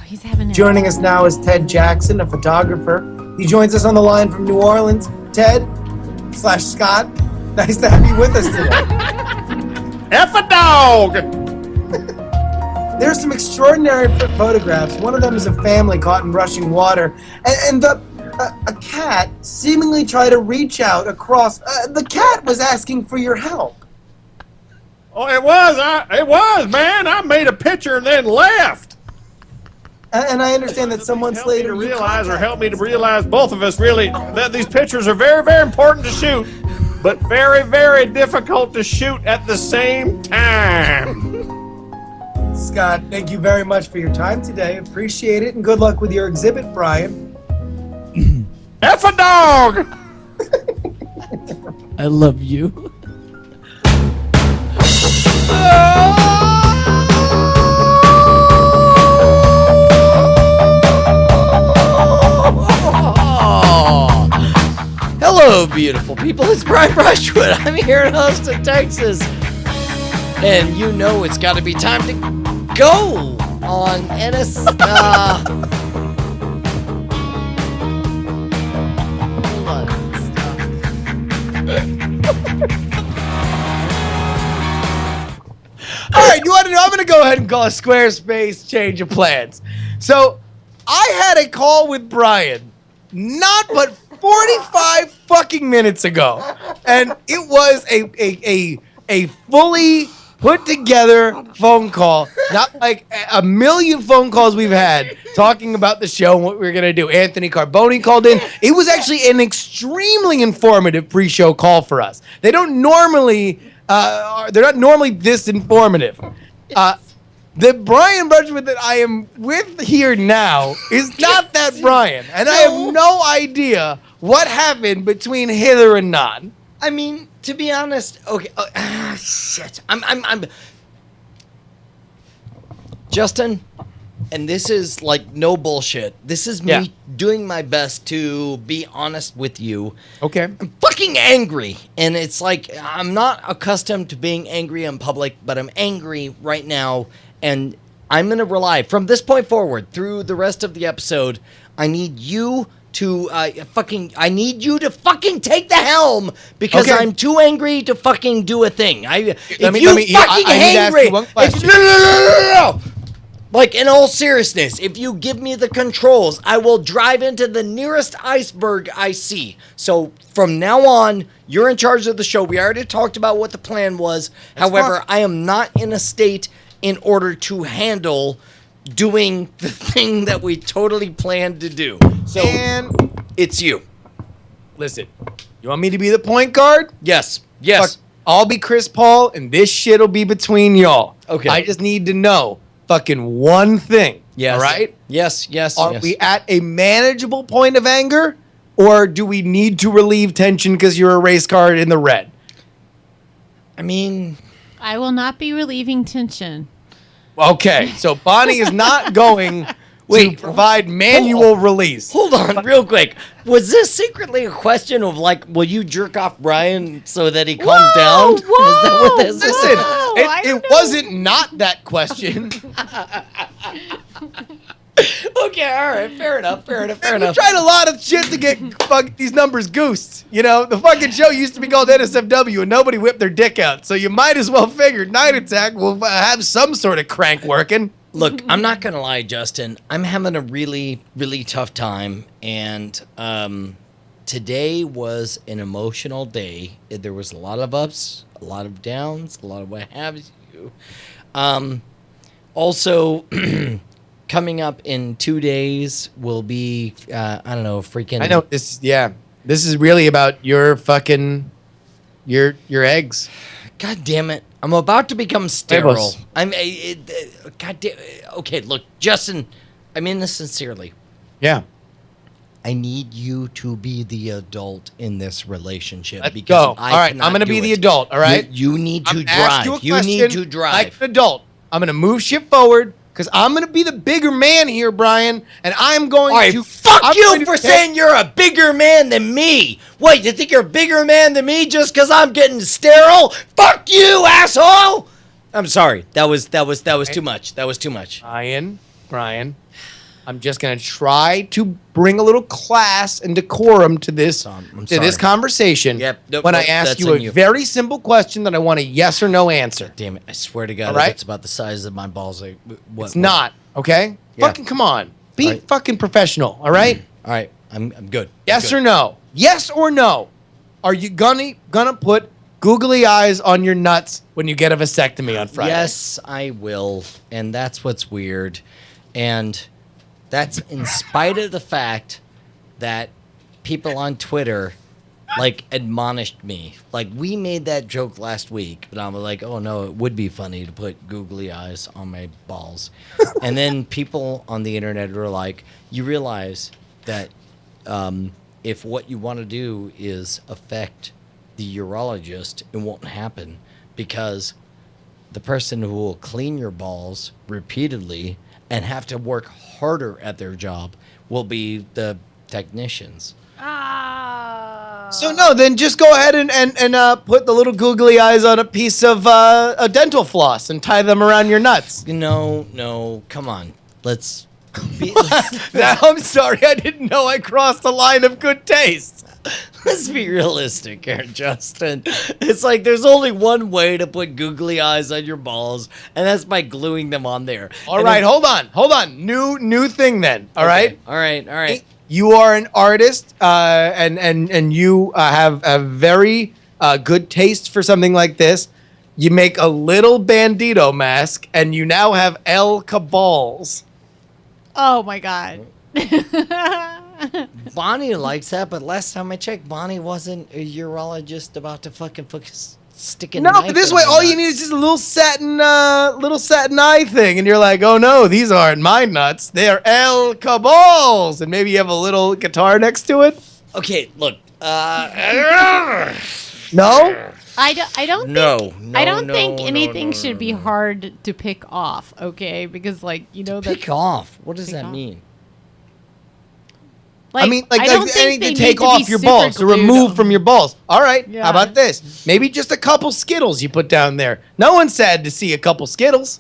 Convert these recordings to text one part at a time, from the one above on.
he's having it. Joining us now is Ted Jackson, a photographer. He joins us on the line from New Orleans. Ted / Scott, nice to have you with us today. F a dog! There's some extraordinary photographs. One of them is a family caught in rushing water, and a cat seemingly tried to reach out across. The cat was asking for your help. Oh, it was, man. I made a picture and then left. And I understand that some months later you Help me to realize both of us really that these pictures are very, very important to shoot, but very, very difficult to shoot at the same time. Scott, thank you very much for your time today. Appreciate it, and good luck with your exhibit, Brian. F a dog! I love you. Hello, beautiful people. It's Brian Brushwood. I'm here in Austin, Texas. And you know it's got to be time to go on NS. Hold on. All right, you want to know? I'm going to go ahead and call a Squarespace change of plans. So, I had a call with Brian, not but 45 fucking minutes ago, and it was a fully put together phone call, not like a million phone calls we've had talking about the show and what we were going to do. Anthony Carboni called in. It was actually an extremely informative pre-show call for us. They don't normally, they're not normally this informative. The Brian Brushwood that I am with here now is not that Brian, and I have no idea what happened between hither and non. I mean, to be honest, okay, shit. I'm Justin, and this is like no bullshit. This is me doing my best to be honest with you. Okay. I'm fucking angry, and it's like I'm not accustomed to being angry in public, but I'm angry right now, and I'm going to rely from this point forward through the rest of the episode. I need you to I need you to fucking take the helm because I'm too angry to fucking do a thing. No. Like, in all seriousness, if you give me the controls, I will drive into the nearest iceberg I see. So from now on, you're in charge of the show. We already talked about what the plan was. However, I am not in a state in order to handle doing the thing that we totally planned to do. So, it's you. Listen, you want me to be the point guard? Yes. Fuck, I'll be Chris Paul, and this shit'll be between y'all. Okay. I just need to know fucking one thing. Yes. All right? Yes. Are we at a manageable point of anger, or do we need to relieve tension because you're a race card in the red? I mean, I will not be relieving tension. Okay, so Bonnie is not going to provide manual release. Hold on, real quick. Was this secretly a question of like, will you jerk off Brian so that he calms down? Is that what this is? Listen, it wasn't not that question. Okay, all right, fair enough. We tried a lot of shit to get these numbers goosed. You know, the fucking show used to be called NSFW and nobody whipped their dick out. So you might as well figure Night Attack will have some sort of crank working. Look, I'm not going to lie, Justin. I'm having a really, really tough time. And today was an emotional day. There was a lot of ups, a lot of downs, a lot of what have you. Also... coming up in 2 days will be, I don't know, freaking... I know, this is really about your fucking, your eggs. God damn it. I'm about to become sterile. God damn, okay, look, Justin, I mean this sincerely. Yeah. I need you to be the adult in this relationship. Let's go. All right, I'm going to be the adult, all right? You need to drive. You need to drive. Like an adult. I'm going to move shit forward. Because I'm going to be the bigger man here, Brian, and I'm going to... Fuck you for saying you're a bigger man than me. Wait, you think you're a bigger man than me just because I'm getting sterile? Fuck you, asshole! I'm sorry. That was too much. That was too much. Brian, I'm just going to try to bring a little class and decorum to this this conversation. Yep. Nope, when I nope, ask that's you on a you. very simple question that I want a yes or no answer. Damn it! I swear to God, All right? if it's about the size of my balls. It's not, okay? Yeah. Fucking come on. Be All right. fucking professional, all right? All right, I'm good. Yes or no? Yes or no? Are you gonna put googly eyes on your nuts when you get a vasectomy on Friday? Yes, I will, and that's what's weird, and that's in spite of the fact that people on Twitter like admonished me. Like, we made that joke last week, but I'm like, oh no, it would be funny to put googly eyes on my balls. And then people on the internet were like, you realize that if what you want to do is affect the urologist, it won't happen, because the person who will clean your balls repeatedly and have to work harder at their job will be the technicians. So no, then just go ahead and put the little googly eyes on a piece of a dental floss and tie them around your nuts. No, come on. Let's be, I'm sorry, I didn't know I crossed the line of good taste. let's be realistic here, Justin. It's like there's only one way to put googly eyes on your balls, and that's by gluing them on there. All right, hold on. New thing then. All right. All right. You are an artist, and you have a very good taste for something like this. You make a little bandito mask, and you now have El Cabals. Oh my god. Bonnie likes that, but last time I checked, Bonnie wasn't a urologist about to fucking stick a No, knife but this in way, my all you nuts. need is just a little satin eye thing, and you're like, oh no, these aren't my nuts. They are El Cabals, and maybe you have a little guitar next to it. Okay, look. No. I don't No, think I don't no, think no, anything no, should be hard to pick off, okay? Because like, you know that Pick off. What does Pick that off? mean? like, I mean, like don't think anything they to take need off be your super balls, to glued remove on. from your balls. All right, Yeah. how about this? Maybe just a couple Skittles you put down there. No one's sad to see a couple Skittles.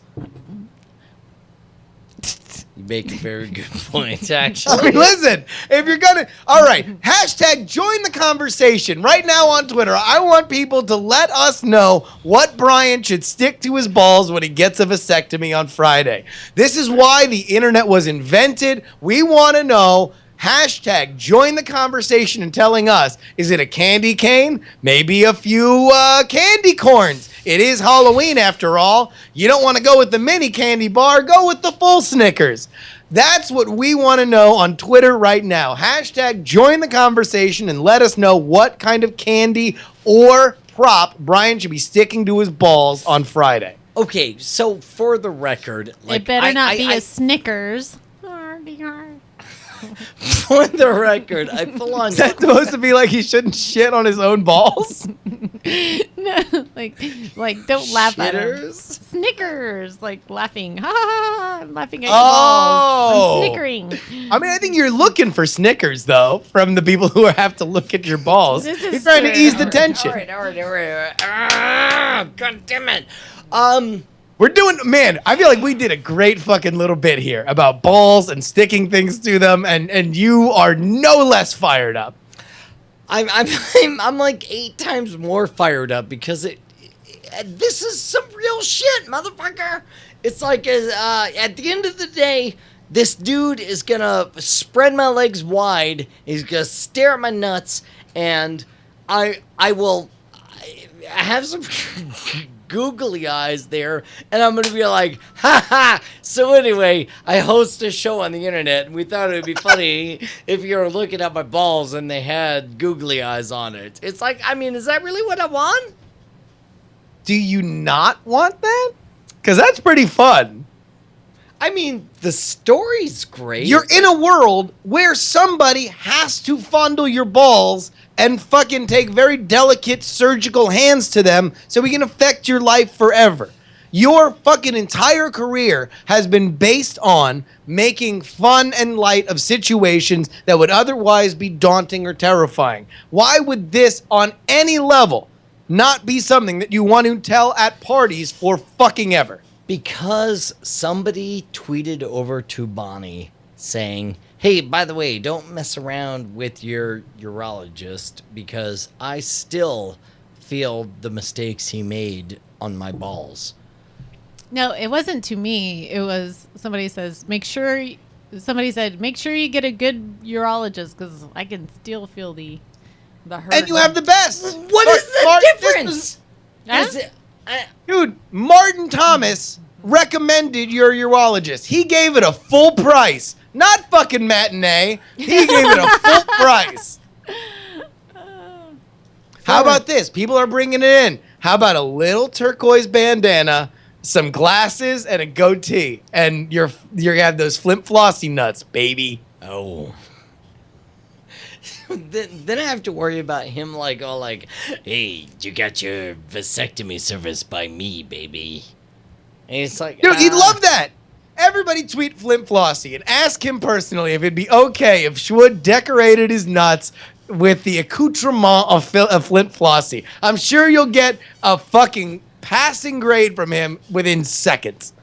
You make a very good point, I actually. mean, listen, if you're gonna, all right, hashtag join the conversation right now on Twitter. I want people to let us know what Brian should stick to his balls when he gets a vasectomy on Friday. This is why the internet was invented. We want to know. Hashtag join the conversation and telling us, is it a candy cane? Maybe a few candy corns. It is Halloween after all. You don't want to go with the mini candy bar, go with the full Snickers. That's what we want to know on Twitter right now. Hashtag join the conversation and let us know what kind of candy or prop Brian should be sticking to his balls on Friday. Okay, so for the record, like, it better not be I- a Snickers. For the record, I full on. Is that supposed to be like he shouldn't shit on his own balls? No, like don't laugh at him. Shitters? Snickers, like laughing. Ha ha ha! I'm laughing at your Oh. balls. I'm snickering. I mean, I think you're looking for Snickers, though, from the people who have to look at your balls. This is You're trying to true. ease the tension. All right. God damn it. We're doing, man, I feel like we did a great fucking little bit here about balls and sticking things to them, and you are no less fired up. I'm like 8 times more fired up because this is some real shit, motherfucker. It's like at the end of the day, this dude is gonna spread my legs wide. He's gonna stare at my nuts, and I will have some googly eyes there, and I'm gonna be like, ha ha. So anyway, I host a show on the internet, and we thought it would be funny if you were looking at my balls and they had googly eyes on it. It's like, I mean, is that really what I want? Do you not want that? Because that's pretty fun. I mean, the story's great. You're in a world where somebody has to fondle your balls and fucking take very delicate surgical hands to them so we can affect your life forever. Your fucking entire career has been based on making fun and light of situations that would otherwise be daunting or terrifying. Why would this, on any level, not be something that you want to tell at parties for fucking ever? Because somebody tweeted over to Bonnie saying, hey, by the way, don't mess around with your urologist because I still feel the mistakes he made on my balls. No, it wasn't to me. It was somebody says, somebody said, make sure you get a good urologist because I can still feel the hurt. And you have the best. What is the Martin, difference? Huh? Is it, Dude, Martin Thomas recommended your urologist. He gave it a full price. Not fucking matinee. He gave it a full price. How about this? People are bringing it in. How about a little turquoise bandana, some glasses, and a goatee, and you're gonna have those Flint Flossy nuts, baby. oh. Then I have to worry about him like, hey, you got your vasectomy service by me, baby. And it's like, Dude, he'd love that. Everybody tweet Flint Flossy and ask him personally if it'd be okay if Schwood decorated his nuts with the accoutrement of Flint Flossy. I'm sure you'll get a fucking passing grade from him within seconds.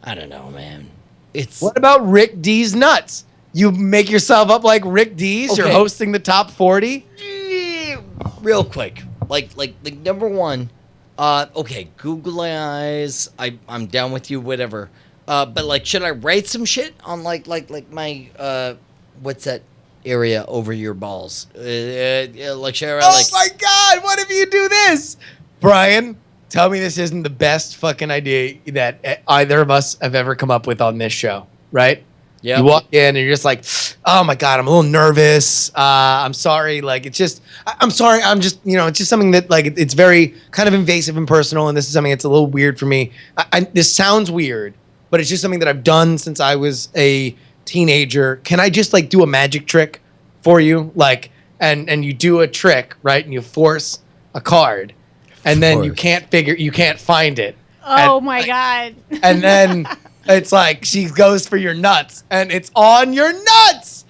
I don't know, man. It's What about Rick D's nuts? You make yourself up like Rick D's. You're Okay. hosting the top 40. real quick. Like number one. Okay, googly eyes. I'm down with you. Whatever. But like, should I write some shit on like my what's that area over your balls? Like, should I write, Oh my God! What if you do this, Brian? Tell me this isn't the best fucking idea that either of us have ever come up with on this show, right? Yeah. You walk in and you're just like, oh my God, I'm a little nervous. I'm sorry. Like, it's just, I'm sorry. I'm just, it's just something that like, it's very kind of invasive and personal. And this is something that's a little weird for me. This sounds weird, but it's just something that I've done since I was a teenager. Can I just like do a magic trick for you? Like, and you do a trick, right? And you force a card and then you can't find it. Oh And- my God. and then it's like she goes for your nuts, and it's on your nuts.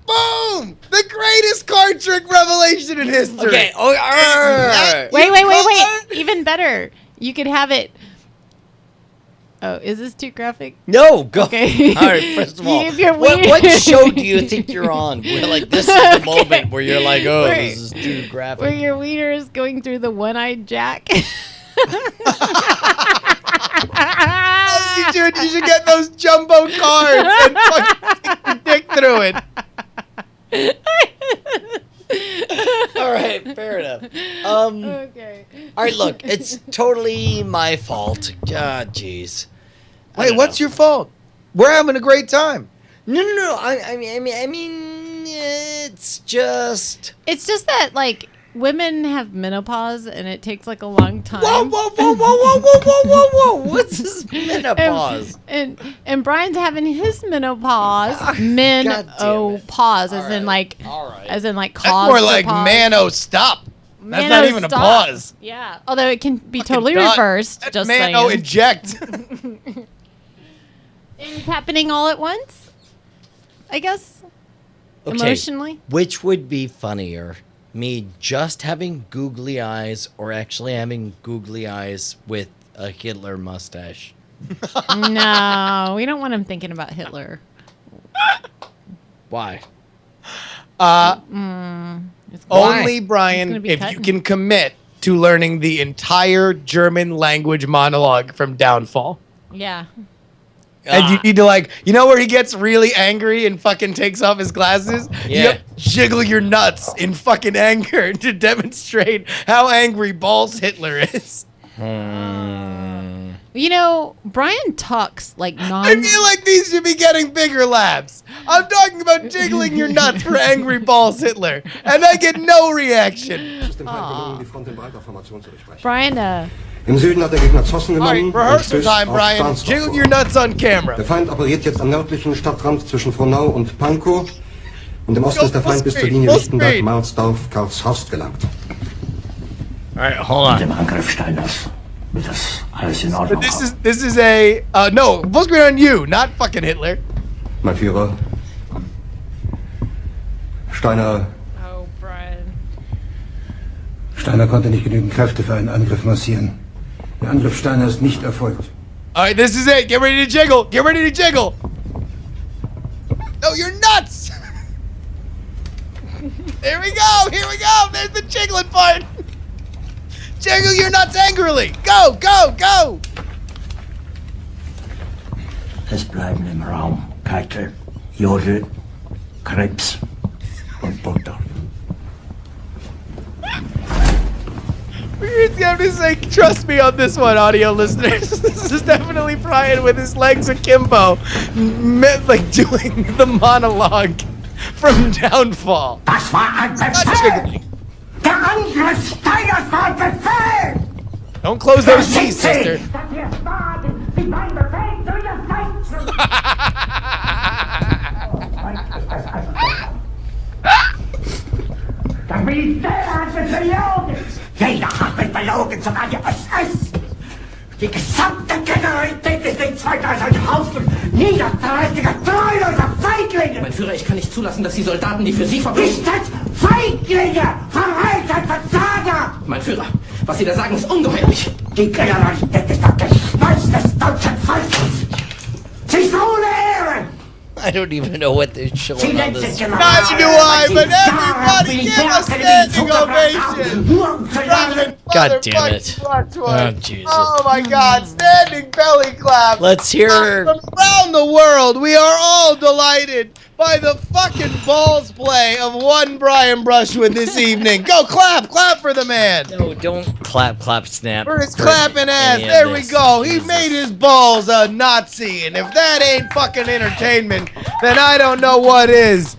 Boom! The greatest card trick revelation in history. Okay. Oh, alright. Wait. Even better. You could have it. Oh, is this too graphic? No, go. Okay. All right. First of all, If you're what weird- show do you think you're on? Where like this is the moment where you're like, oh, Wait. this is too graphic. Where your wiener is going through the one-eyed jack. Oh, you should get those jumbo cards and fucking stick your dick through it. All right, fair enough. Okay. All right, look, it's totally my fault. God, jeez. Wait, what's your fault? We're having a great time. No. I mean, it's just. It's just that, like, women have menopause and it takes, like, a long time. Whoa! What's this menopause? And Brian's having his menopause. Pause, as in, like, All right. as in, like, That's cause more for like pause. mano stop. That's not even a Stop. pause. Yeah. Although it can be Fucking totally done. reversed. That's Just mano saying. eject. It's happening all at once, I guess. Okay, Emotionally. which would be funnier? Me just having googly eyes or actually having googly eyes with a Hitler mustache? No, we don't want him thinking about Hitler. Why? It's Only, It's Brian, gonna be if cut. you can commit to learning the entire German language monologue from Downfall. Yeah. And you need to, like, you know where he gets really angry and fucking takes off his glasses? You Yeah. have to jiggle your nuts in fucking anger to demonstrate how angry Balls Hitler is. You know, Brian talks like I feel like these should be getting bigger laughs. I'm talking about jiggling your nuts for angry Balls Hitler, and I get no reaction. Es ist dem Feind gelungen, die Front in breiter Formation zu durchbrechen. Brian, Im Süden hat der Gegner Zossen All right, genommen und rehearsal stößt time, auf Brian. Stahnsdorf Jiggle vor. your nuts on camera. Der Feind operiert jetzt am nördlichen Stadtrand zwischen Frohnau und Pankow und im Osten ist der Feind bis zur Linie Full speed. Lichtenberg-Marsdorf, Karlshorst gelangt. All right, hold on. Dem Angriff Steiners wird das alles in Ordnung But kommen. this is a no, full screen on you, not fucking Hitler. Mein Führer, Steiner Oh, Brian. Steiner konnte nicht genügend Kräfte für einen Angriff massieren. Der Angriff Steiner ist nicht erfolgt. All right, this is it. Get ready to jiggle. Get ready to jiggle. Show your nuts. Here we go. Here we go. There's the jiggling part. Jiggle your nuts angrily. Go, go, go. Es bleiben im Raum Keitel, Jodel, Krebs und Butter. We're gonna have to say, trust me on this one, audio listeners. This is definitely Brian with his legs akimbo, like doing the monologue from Downfall. Das war ein Not Befehl! jiggling. Der Angriff Steiners war ein Befehl! Don't close those G's, sister. Dass ihr sagen, wie mein Befehl zu ihr Das Militär hat mich belogen! Jeder hat mich belogen, sogar die SS! Die gesamte Generalität ist nichts weiter als ein Haufen niederträchtiger, treuloser Feiglinge! Mein Führer, ich kann nicht zulassen, dass die Soldaten, die für Sie Nicht verbringen... als Feiglinge! Verreiter, Versager! Mein Führer, was Sie da sagen, ist ungeheuerlich. Die Generalität ist das Geschmeiß des deutschen Volkes! Sie ist ohne Ehre! I don't even know what they're showing on this. Neither do I, but everybody give a standing ovation. God damn it. Oh, Jesus. Oh my God, standing belly clap. Let's hear... From around the world, we are all delighted by the fucking balls play of one Brian Brushwood this evening. Go clap, clap for the man. No, don't clap, clap, snap. For his clapping ass. any of There we this. go. He Jesus. made his balls a Nazi. And if that ain't fucking entertainment, then I don't know what is.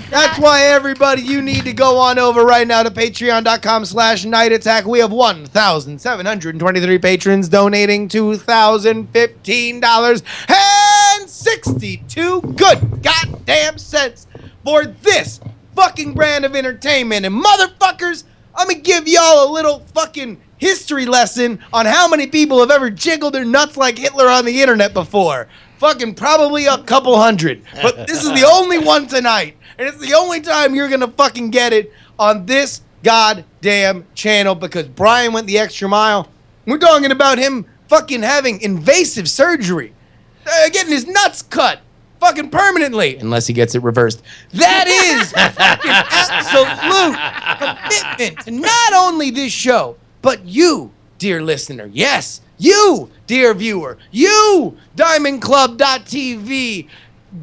That's why everybody, you need to go on over right now to patreon.com/Night Attack. We have 1,723 patrons donating $2,015.62 good goddamn cents for this fucking brand of entertainment. And motherfuckers, I'm gonna give y'all a little fucking history lesson on how many people have ever jiggled their nuts like Hitler on the internet before. Fucking probably a couple hundred. But this is the only one tonight. And it's the only time you're going to fucking get it on this goddamn channel because Brian went the extra mile. We're talking about him fucking having invasive surgery. Getting his nuts cut. Fucking permanently. Unless he gets it reversed. That is fucking absolute commitment to not only this show, but you, dear listener. Yes, you, dear viewer. You, DiamondClub.tv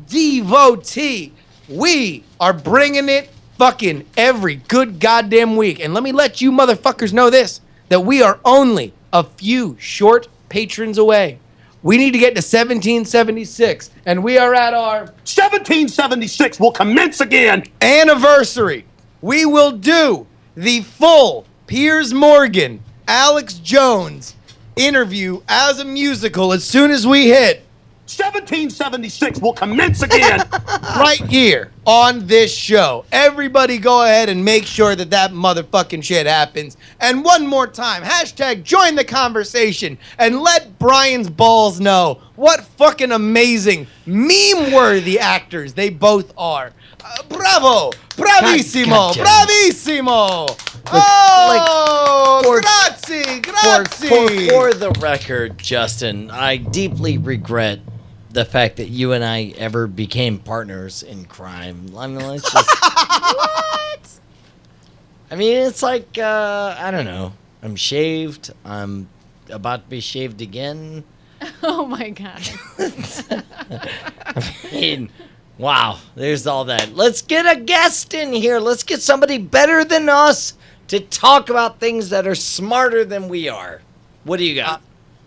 devotee. We are bringing it fucking every good goddamn week. And let me let you motherfuckers know this, that we are only a few short patrons away. We need to get to 1776, and we are at our 1776 will commence again. anniversary. We will do the full Piers Morgan, Alex Jones interview as a musical as soon as we hit 1776 will commence again. right here on this show. Everybody go ahead and make sure that that motherfucking shit happens. And one more time, hashtag join the conversation and let Brian's balls know what fucking amazing, meme-worthy actors they both are. Bravo! Bravissimo! God, Bravissimo! Oh, for- grazie, grazie. For the record, Justin, I deeply regret the fact that you and I ever became partners in crime. I mean, let's just... What? I mean, it's like, I don't know. I'm shaved. I'm about to be shaved again. Oh my God. I mean, wow, there's all that. Let's get a guest in here. Let's get somebody better than us to talk about things that are smarter than we are. What do you got?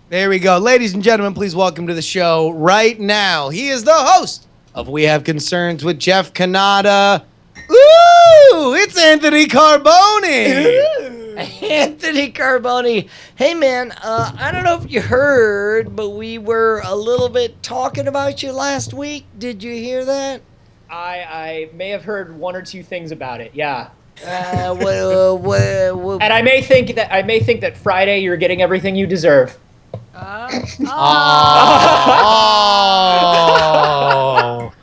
There we go. Ladies and gentlemen, please welcome to the show right now. He is the host of We Have Concerns with Jeff Canada. Ooh, it's Anthony Carboni. Anthony Carboni. Hey, man, I don't know if you heard, but we were a little bit talking about you last week. Did you hear that? I may have heard one or two things about it. Yeah. Well, And I may think that Friday you're getting everything you deserve. Oh.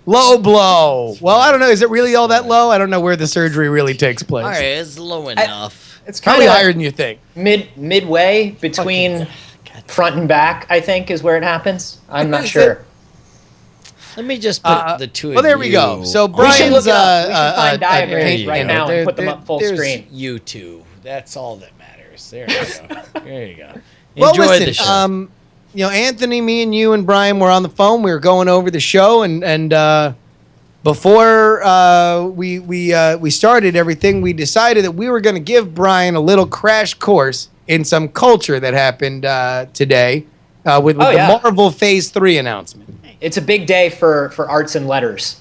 Low blow. Well, I don't know. Is it really all that low? I don't know where the surgery really takes place. all right, it's low enough. It's kind Probably of higher than you think. midway between front and back. I think is where it happens. I'm not Is sure. Let me just put the two of you. Well, there we go. So We should Brian's look it up. We should find diagrams you right go. now and put them up full there's screen. You two. That's all that matters. There you go. There you go. Well, Enjoy listen, the show. Anthony, me and you and Brian were on the phone. We were going over the show, and before we started everything, we decided that we were going to give Brian a little crash course in some culture that happened today with the Marvel Phase 3 announcement. It's a big day for arts and letters.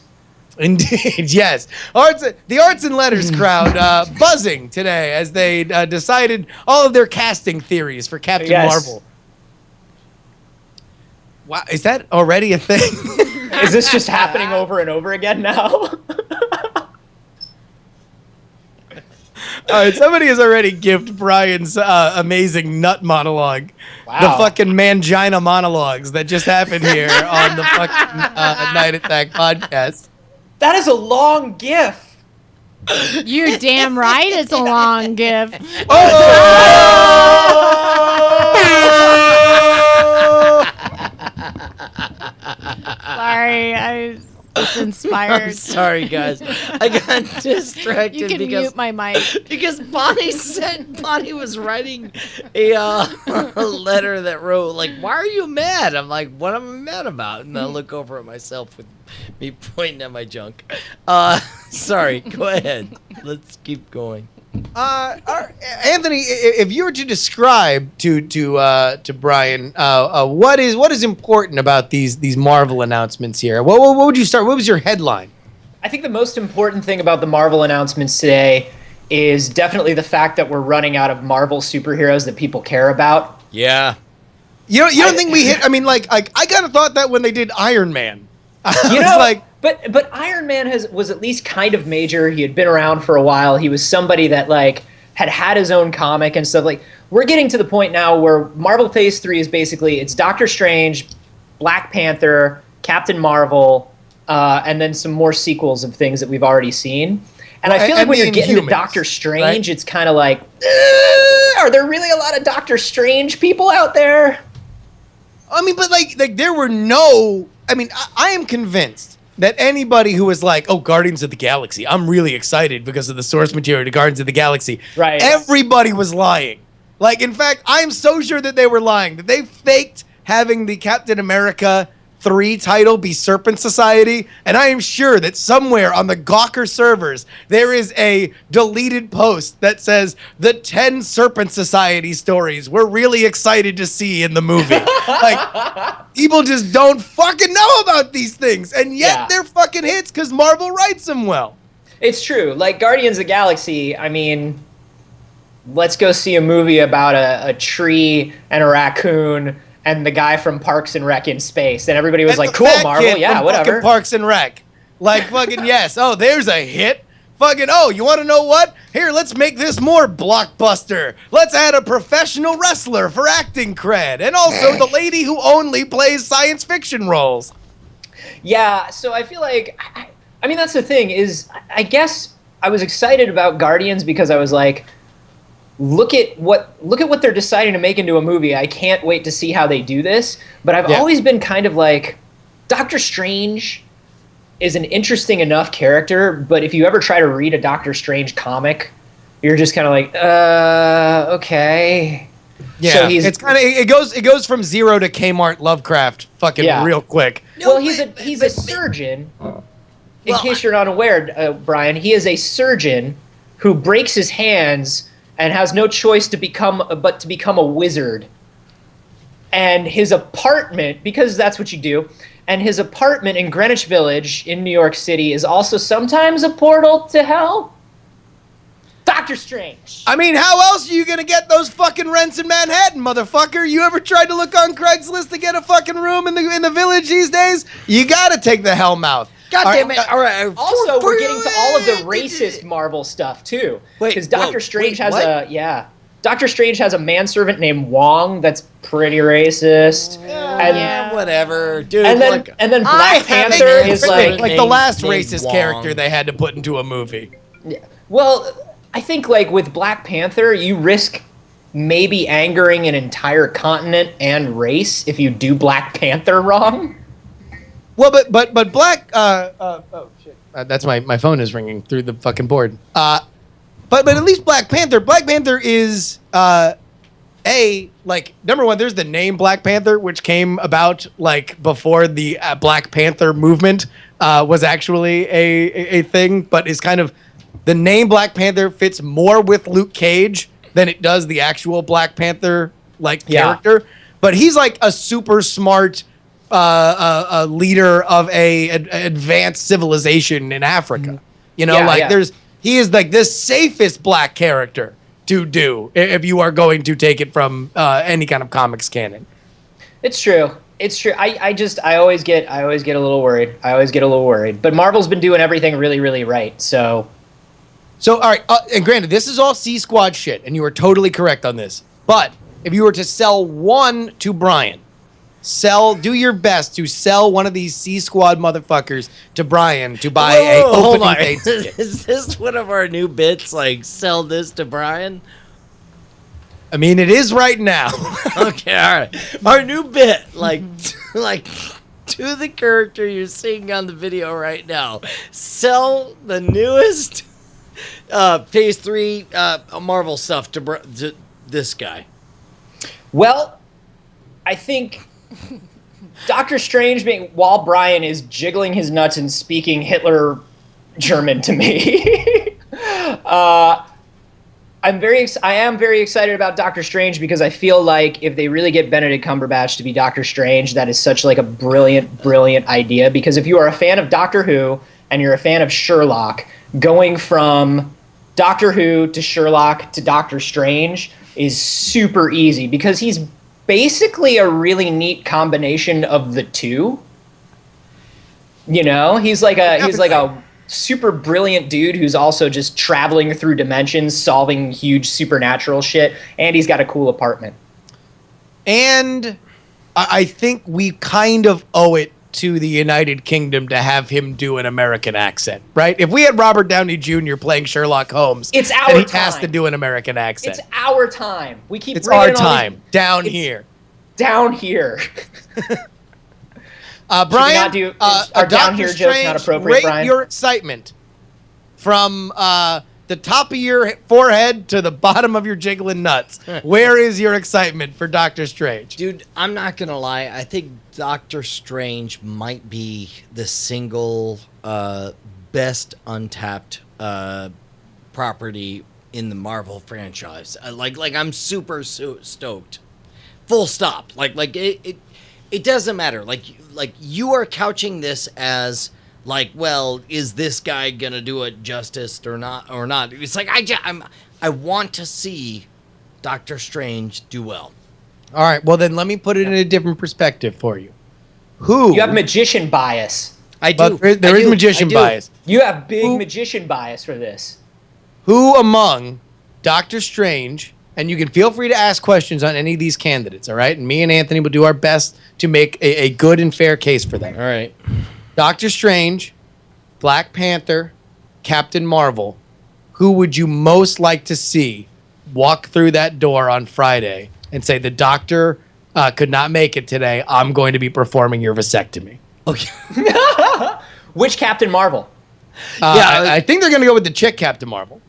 Indeed, yes. The arts and letters crowd buzzing today as they decided all of their casting theories for Captain Marvel. Wow, is that already a thing? Is this just happening over and over again now? All right, somebody has already gifted Brian's amazing nut monologue. Wow. The fucking mangina monologues that just happened here on the fucking Night Attack podcast. That is a long gif. You're damn right it's a long gif. Sorry, I was inspired. I'm sorry, guys. I got distracted. You can mute my mic. Because Bonnie was writing a letter that wrote, like, why are you mad? I'm like, what am I mad about? And I look over at myself with me pointing at my junk. Sorry, go ahead. Let's keep going. Anthony, if you were to describe to Brian what is important about these Marvel announcements here, what would you start? What was your headline? I think the most important thing about the Marvel announcements today is definitely the fact that we're running out of Marvel superheroes that people care about. Yeah. You don't think we hit? I mean, like I kind of thought that when they did Iron Man. But Iron Man was at least kind of major. He had been around for a while. He was somebody that had his own comic and stuff. Like, we're getting to the point now where Marvel Phase 3 is basically it's Doctor Strange, Black Panther, Captain Marvel, and then some more sequels of things that we've already seen. And I feel like when you're getting to Doctor Strange, right? It's kind of like, are there really a lot of Doctor Strange people out there? I mean, but like there were no. I mean, I am convinced that anybody who was like, oh, Guardians of the Galaxy, I'm really excited because of the source material to Guardians of the Galaxy. Right. Everybody was lying. Like, in fact, I am so sure that they were lying, that they faked having the Captain America 3 title be Serpent Society, and I am sure that somewhere on the Gawker servers there is a deleted post that says the 10 Serpent Society stories we're really excited to see in the movie. Like, people just don't fucking know about these things, and yet they're fucking hits because Marvel writes them well. It's true. Like Guardians of the Galaxy, I mean, let's go see a movie about a tree and a raccoon and the guy from Parks and Rec in space, and everybody was like, "Cool, Marvel, yeah, whatever." Parks and Rec, like fucking yes. Oh, there's a hit. Fucking oh, you want to know what? Here, let's make this more blockbuster. Let's add a professional wrestler for acting cred, and also the lady who only plays science fiction roles. Yeah, so I feel like, I mean, that's the thing is, I guess I was excited about Guardians because I was like, look at what they're deciding to make into a movie. I can't wait to see how they do this. But I've always been kind of like, Doctor Strange is an interesting enough character, but if you ever try to read a Doctor Strange comic, you're just kind of like, okay. Yeah, so it's kind of it goes from zero to Kmart Lovecraft fucking real quick. Well, he's a surgeon. In case you're not aware, Brian, he is a surgeon who breaks his hands and has no choice but to become a wizard. And his apartment, because that's what you do, and his apartment in Greenwich Village in New York City is also sometimes a portal to hell. Doctor Strange. I mean, how else are you gonna get those fucking rents in Manhattan, motherfucker? You ever tried to look on Craigslist to get a fucking room in the village these days? You gotta take the Hellmouth. God damn it! All right. Also, we're getting to all of the racist Marvel stuff too, because Doctor Strange has Doctor Strange has a manservant named Wong that's pretty racist. Whatever, dude. And then Black Panther is like the last racist character they had to put into a movie. Yeah. Well, I think like with Black Panther, you risk maybe angering an entire continent and race if you do Black Panther wrong. Well, but Black. Oh shit. That's my phone is ringing through the fucking board. But at least Black Panther. Black Panther is like number one. There's the name Black Panther, which came about like before the Black Panther movement was actually a thing, but is kind of the name Black Panther fits more with Luke Cage than it does the actual Black Panther like character. But he's like a super smart a leader of a advanced civilization in Africa. You know, he is like the safest black character to do if you are going to take it from any kind of comics canon. It's true. It's true. I always get a little worried. But Marvel's been doing everything really, really right. So all right. And granted, this is all C Squad shit, and you are totally correct on this. But if you were to sell one to Brian, do your best to sell one of these C Squad motherfuckers to Brian to buy a opening day ticket. Is this one of our new bits? Like, sell this to Brian? I mean, it is right now. Okay, all right. Our new bit, like to the character you're seeing on the video right now, sell the newest Phase 3 Marvel stuff to this guy. Well, I think Doctor Strange while Brian is jiggling his nuts and speaking Hitler German to me. I am very excited about Doctor Strange because I feel like if they really get Benedict Cumberbatch to be Doctor Strange, that is such like a brilliant idea. Because if you are a fan of Doctor Who and you're a fan of Sherlock, going from Doctor Who to Sherlock to Doctor Strange is super easy because he's basically a really neat combination of the two. You know, he's like a super brilliant dude who's also just traveling through dimensions, solving huge supernatural shit, and he's got a cool apartment. And I think we kind of owe it to the United Kingdom to have him do an American accent, right? If we had Robert Downey Jr. playing Sherlock Holmes, it's our then he time. has to do an American accent. It's our time. We keep. It's our time down here. Down here. Brian, our down here joke's not appropriate, rate Brian. your excitement from the top of your forehead to the bottom of your jiggling nuts. Where is your excitement for Doctor Strange? Dude, I'm not going to lie. I think Doctor Strange might be the single best untapped property in the Marvel franchise. Like I'm super stoked. Full stop. Like it doesn't matter. Like you are couching this as like, well, is this guy gonna do it justice or not? It's like I want to see Doctor Strange do well. All right. Well, then let me put it in a different perspective for you. Who you have magician bias? I do. There is magician bias. You have big magician bias for this. Who among Doctor Strange? And you can feel free to ask questions on any of these candidates, all right? And me and Anthony will do our best to make a good and fair case for them. All right. Doctor Strange, Black Panther, Captain Marvel. Who would you most like to see walk through that door on Friday and say, the doctor could not make it today. I'm going to be performing your vasectomy. Okay. Which Captain Marvel? I think they're going to go with the chick Captain Marvel.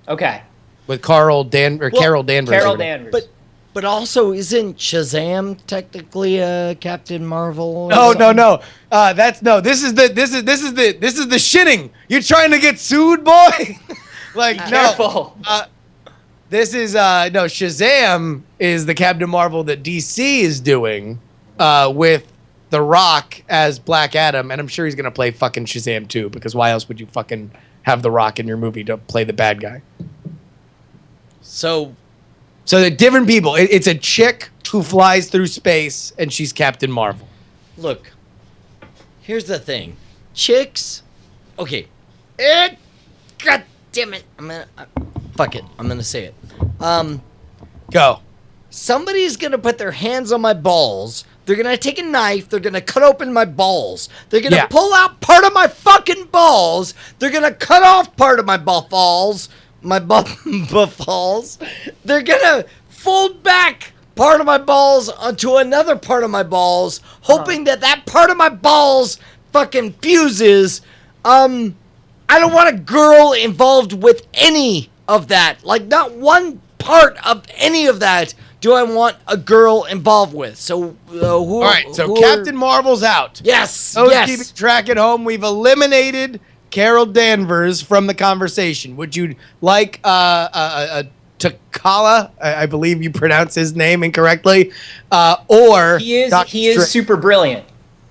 Okay. With Carol Danvers. Carol Danvers. But also, isn't Shazam technically Captain Marvel? No. This is the shitting. You're trying to get sued, boy. Like careful. This is Shazam is the Captain Marvel that DC is doing with The Rock as Black Adam, and I'm sure he's gonna play fucking Shazam too, because why else would you fucking have The Rock in your movie to play the bad guy? So they're different people. It's a chick who flies through space, and she's Captain Marvel. Look, here's the thing. Chicks, okay. God damn it. Fuck it. I'm gonna say it. Go. Somebody's gonna put their hands on my balls. They're gonna take a knife. They're gonna cut open my balls. They're gonna pull out part of my fucking balls. They're gonna cut off part of my balls. They're gonna fold back part of my balls onto another part of my balls, hoping that part of my balls fucking fuses. I don't want a girl involved with any of that. Like, not one part of any of that do I want a girl involved with. So, all right, so Captain Marvel's out. Yes, Those yes. keeping track at home, we've eliminated Carol Danvers from the conversation. Would you like T'Challa, I believe you pronounce his name incorrectly, or He is Dr. he is Strange? super brilliant.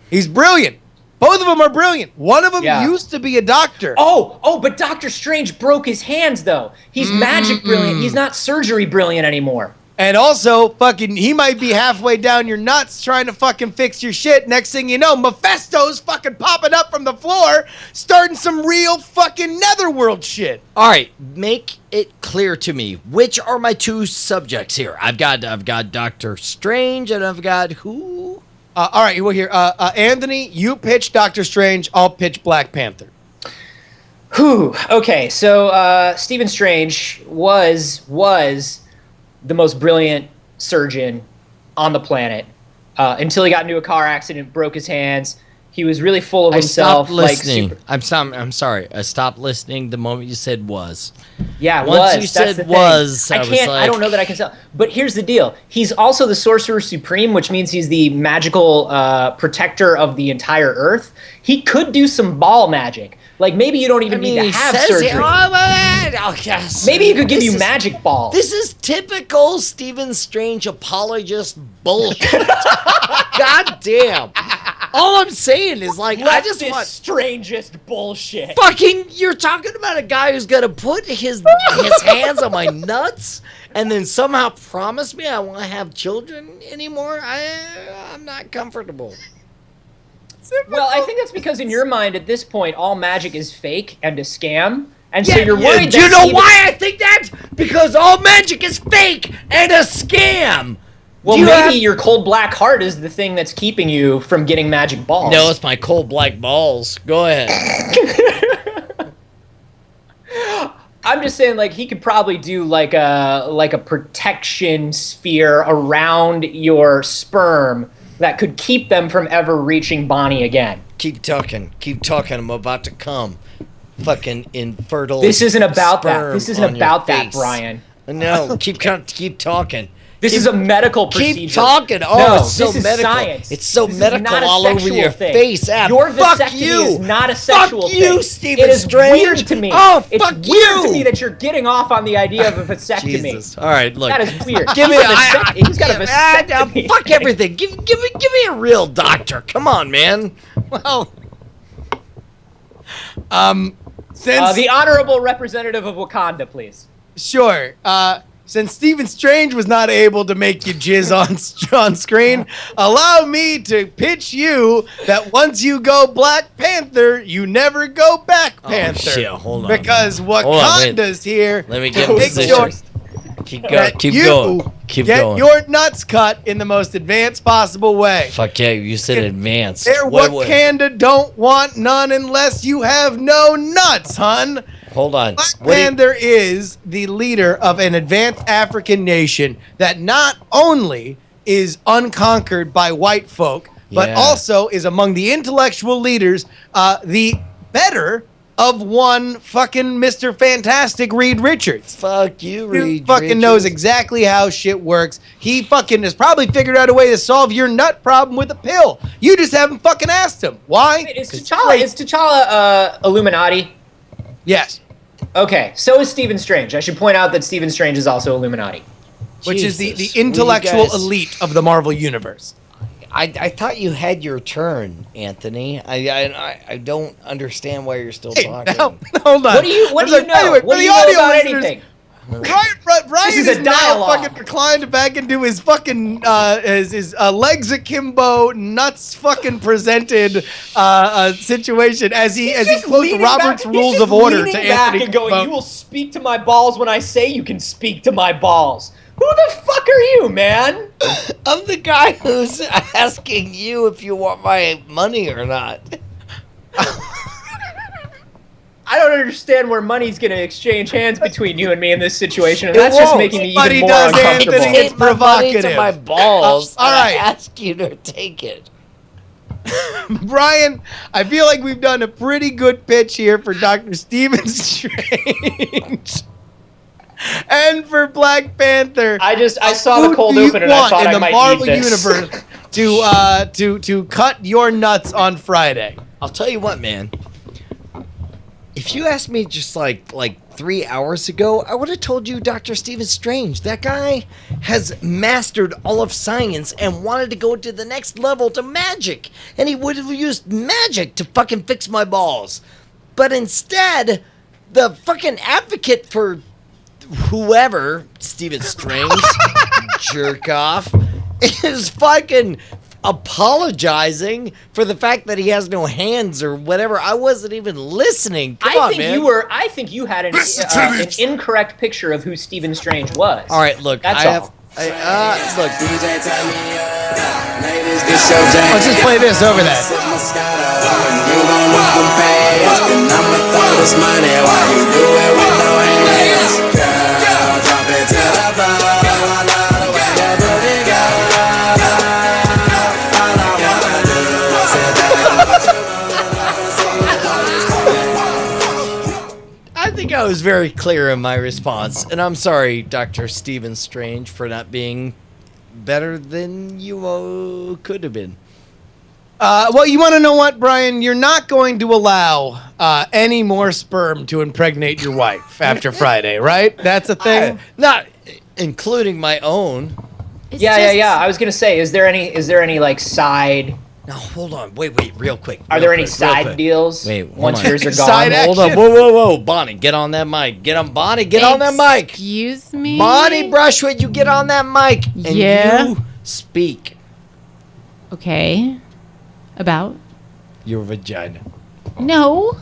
He's brilliant. Both of them are brilliant. One of them used to be a doctor. Oh, but Doctor Strange broke his hands though. He's magic brilliant. He's not surgery brilliant anymore. And also, fucking, he might be halfway down your nuts trying to fucking fix your shit. Next thing you know, Mephisto's fucking popping up from the floor, starting some real fucking netherworld shit. All right, make it clear to me, which are my two subjects here? I've got Doctor Strange, and I've got who? All right, well here, Anthony, you pitch Doctor Strange. I'll pitch Black Panther. Whew. Okay, so Stephen Strange was the most brilliant surgeon on the planet until he got into a car accident, broke his hands. He was really full of himself. I stopped listening. I'm sorry. I stopped listening the moment you said was. Yeah, Once was. you That's said the was, thing. I I was can't. I don't like- know that I can tell. But here's the deal. He's also the Sorcerer Supreme, which means he's the magical protector of the entire Earth. He could do some ball magic. Like, maybe you don't even need to have surgery. Yes. Maybe he could give This you is- magic balls. This is typical Stephen Strange apologist bullshit. God damn. All I'm saying is, like, I just want strangest bullshit. fucking. You're talking about a guy who's gonna put his hands on my nuts and then somehow promise me I won't have children anymore. I'm not comfortable. Well, I think that's because in your mind at this point, all magic is fake and a scam. And so you're worried Do that you know Stephen- why I think that? Because all magic is fake and a scam. Well, Do you maybe have- your cold black heart is the thing that's keeping you from getting magic balls. No, it's my cold black balls. Go ahead. I'm just saying, like, he could probably do like a protection sphere around your sperm that could keep them from ever reaching Bonnie again. Keep talking. I'm about to come. Fucking infertile. This isn't about that. sperm This isn't on your about that, face. Brian. No, keep talking. This is a medical procedure. Keep talking. Oh, no, it's so this is medical. science. It's so This is medical not a all over sexual your thing. face. Your Fuck vasectomy you. is not a sexual Fuck you, thing. Stephen It is Strange. weird to me. Oh, it's fuck weird you. to me that you're getting off on the idea of a vasectomy. Jesus. All right, look. That is weird. Give me. He's got a vasectomy. Fuck everything. Give me a real doctor. Come on, man. Well, since The honorable representative of Wakanda, please. sure, since Stephen Strange was not able to make you jizz on screen, allow me to pitch you that once you go Black Panther, you never go back Panther. shit, hold on. Because Hold on, wait. Wakanda's here. Let me to get in make position. sure Keep going. that Keep you going. Keep get going. your nuts cut in the most advanced possible way. Fuck yeah, you said advanced. There, Wait. Wakanda don't want none unless you have no nuts, hun. Hold on. Black What do you- Panther is the leader of an advanced African nation that not only is unconquered by white folk, but Yeah. also is among the intellectual leaders, the better of one fucking Mr. Fantastic Reed Richards. Fuck you, He Reed. fucking knows Richards. exactly how shit works. He fucking has probably figured out a way to solve your nut problem with a pill. You just haven't fucking asked him. Why? Wait, is T'Challa Illuminati? Yes. Okay, so is Stephen Strange. I should point out that Stephen Strange is also Illuminati. Which is the Jesus. intellectual Well, you guys- elite of the Marvel Universe. I thought you had your turn, Anthony. I don't understand why you're still Hey, talking. now, hold on. What do you I'm know? like, by the way, What for do you the know audio about listeners, anything? Brian This is a is now dialogue. fucking reclined back into his fucking his legs akimbo, nuts fucking presented situation as he quotes Robert's Rules of Order to Anthony. and going, Kimbo. "You will speak to my balls when I say you can speak to my balls." Who the fuck are you, man? I'm the guy who's asking you if you want my money or not. I don't understand where money's going to exchange hands between you and me in this situation, and that's just won't. making me Buddy even more does, uncomfortable. Anthony. It's Take my money to provocative. my balls. All and right. I ask you to take it. Brian, I feel like we've done a pretty good pitch here for Dr. Stephen Strange. And for Black Panther. I saw the Who cold do you open and I want thought in I the might Marvel need this. universe to cut your nuts on Friday? I'll tell you what, man. If you asked me just like 3 hours ago, I would have told you Dr. Stephen Strange. That guy has mastered all of science and wanted to go to the next level to magic. And he would have used magic to fucking fix my balls. But instead, the fucking advocate for whoever, Stephen Strange, jerk off, is fucking apologizing for the fact that he has no hands or whatever. I wasn't even listeking. Come on, man. I think you had an incorrect picture of who Stephen Strange was. All right, look. That's I all. have. Look. Let's just play this over that. I think I was very clear in my response, and I'm sorry, Dr. Stephen Strange, for not being better than you could have been. Well, you want to know what, Brian? You're not going to allow any more sperm to impregnate your wife after Friday, right? That's a thing? Not including my own. Yeah. I was gonna say, is there any like side? Now, hold on. Wait, real quick. Are there any side deals? Wait, hold once on. yours are gone. Side Hold on. Whoa. Bonnie, get on that mic. Bonnie, get on that mic. Excuse me? Bonnie Brushwood, you get on that mic. And Yeah? you speak. Okay. About? Your vagina. No.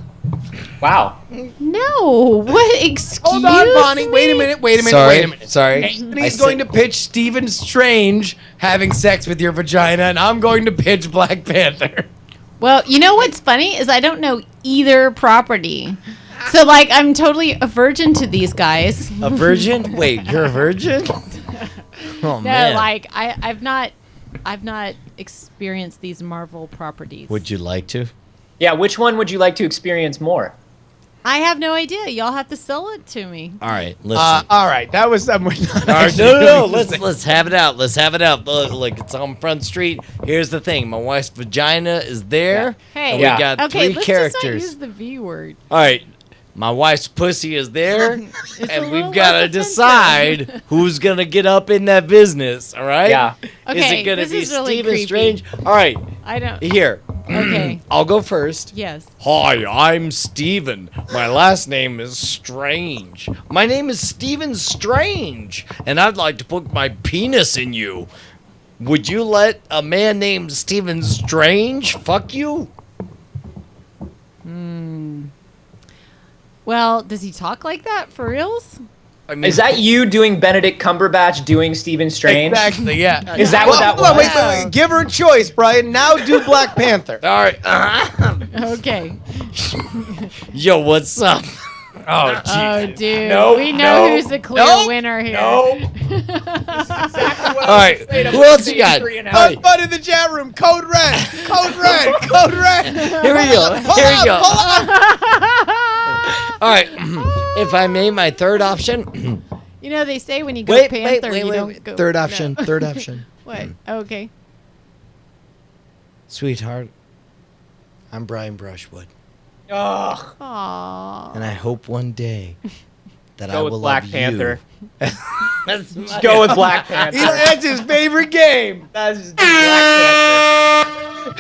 Wow. No. What? Excuse Hold on, Bonnie. me? Wait a minute. Sorry. He's going to pitch Stephen Strange having sex with your vagina, and I'm going to pitch Black Panther. Well, you know what's funny is I don't know either property. So, like, I'm totally a virgin to these guys. A virgin? Wait, you're a virgin? Oh, No, man. like, I've not experienced these Marvel properties. Would you like to? Yeah, which one would you like to experience more? I have no idea. Y'all have to sell it to me. All right, listen. All right, that was something. All right, no. Let's have it out. Look, it's on Front Street. Here's the thing: my wife's vagina is there. Hey, and we got okay, three let's characters. just not use the V word. All right, my wife's pussy is there, a and little we've got to less offensive. decide who's gonna get up in that business. All right? Yeah. Is Okay, it gonna this be is really Stephen creepy. Strange? All right, I don't. here. Okay. I'll go first. Yes. Hi, I'm Steven. My last name is Strange. My name is Steven Strange, and I'd like to put my penis in you. Would you let a man named Steven Strange fuck you? Well, does he talk like that for reals? I mean, Is that you doing Benedict Cumberbatch doing Stephen Strange? Exactly, yeah. Is that what that hold on, was? wait. Give her a choice, Brian. Now do Black Panther. all right? Okay. Yo, what's up? Oh, Oh, dude. No, we know no, who's the clear no, winner here. No. All right, who else you got? Bud in the chat room. Code red. Code red. Code red. Here we go. Here we go. All right, if I may, my third option. You know, they say when you go Wait. Panther, you don't Wait. go. Third no. option. Third option. What? Okay. Sweetheart, I'm Brian Brushwood, Ugh. Aww. and I hope one day that I Go will with Black love Panther. you. That's my- Go with Black Panther. That's his favorite game. That's Black Panther.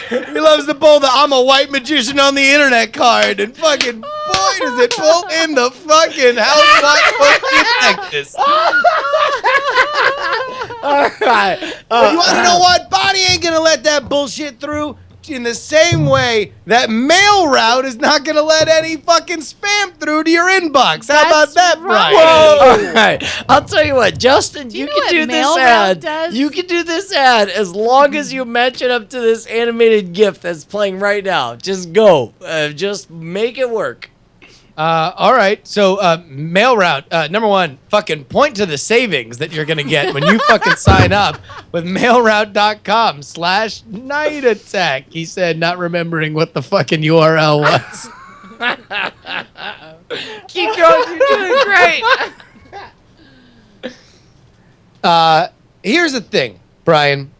He loves to pull the "I'm a white magician on the internet" card, and fucking boy does it pull in the fucking housewife of Texas. All right. You want to know what? Bonnie ain't gonna let that bullshit through. In the same way that mail route is not gonna let any fucking spam through to your inbox. How about That's that, right. Brian? All right. I'll tell you what, Justin, you know can what do this Mail Route ad. does? You can do this ad as long as you match it up to this animated GIF that's playing right now. Just go. Just make it work. All right. So, mail route. Number one, fucking point to the savings that you're going to get when you fucking sign up with mailroute.com/night attack. He said, not remembering what the fucking URL was. Keep going. You're doing great. Here's the thing, Brian.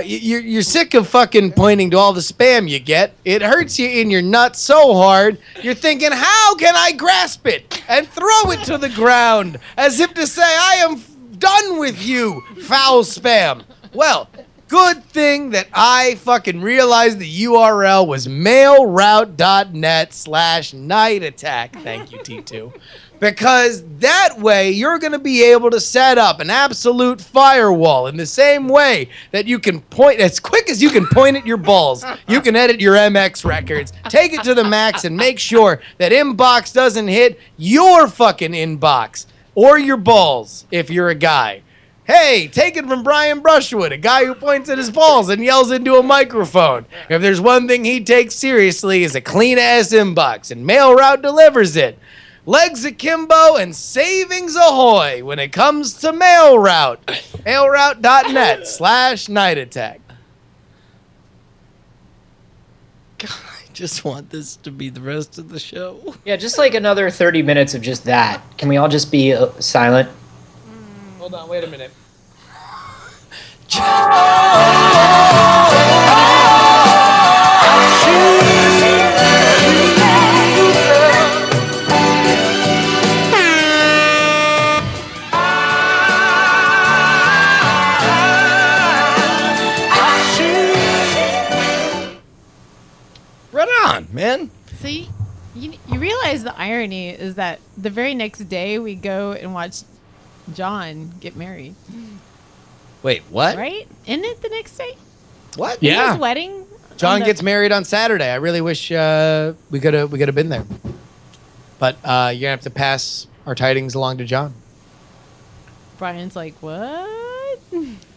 You're sick of fucking pointing to all the spam you get. It hurts you in your nuts so hard, you're thinking, how can I grasp it and throw it to the ground as if to say, I am done with you, foul spam. Well, good thing that I fucking realized the URL was mailroute.net/night attack. Thank you, T2. Because that way you're going to be able to set up an absolute firewall in the same way that you can point, as quick as you can point at your balls, you can edit your MX records, take it to the max, and make sure that inbox doesn't hit your fucking inbox or your balls if you're a guy. Hey, take it from Brian Brushwood, a guy who points at his balls and yells into a microphone. If there's one thing he takes seriously, is a clean-ass inbox, and MailRoute delivers it. Legs akimbo and savings ahoy when it comes to MailRoute. MailRoute.net/night attack. God, I just want this to be the rest of the show. Yeah, just like another 30 minutes of just that. Can we all just be silent? Hold on, wait a minute. Right on, man. So you realize the irony is that the very next day we go and watch John get married. Wait, what? Right? Isn't it the next day? What? Yeah. His wedding. John gets married on Saturday. I really wish we could have been there. But you're going to have to pass our tidings along to John. Brian's like, what?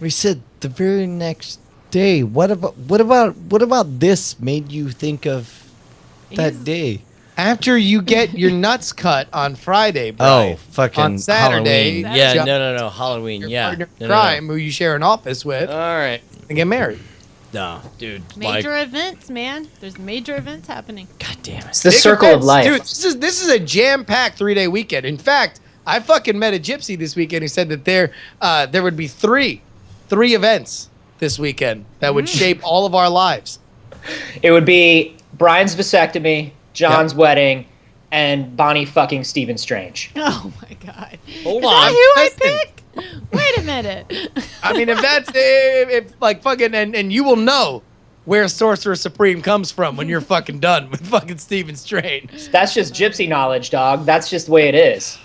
We said the very next day. What about this made you think of that day? After you get your nuts cut on Friday, Brian. Oh, fucking on Saturday. Halloween. Yeah, John, no, Halloween. your Yeah. partner in No. crime, who you share an office with, All right. and get married. No, dude. Major events, man. There's major events happening. God damn it. It's the Big circle events. of life. Dude, this is a jam-packed 3-day weekend. In fact, I fucking met a gypsy this weekend who said that there would be three events this weekend that would shape all of our lives. It would be Brian's vasectomy, John's wedding, and Bonnie fucking Stephen Strange. Oh my god. Hold Is on. that who I Listen. pick? Wait a minute. I mean, if that's if like fucking and you will know where Sorcerer Supreme comes from when you're fucking done with fucking Stephen Strange. That's just gypsy knowledge, dog. That's just the way it is.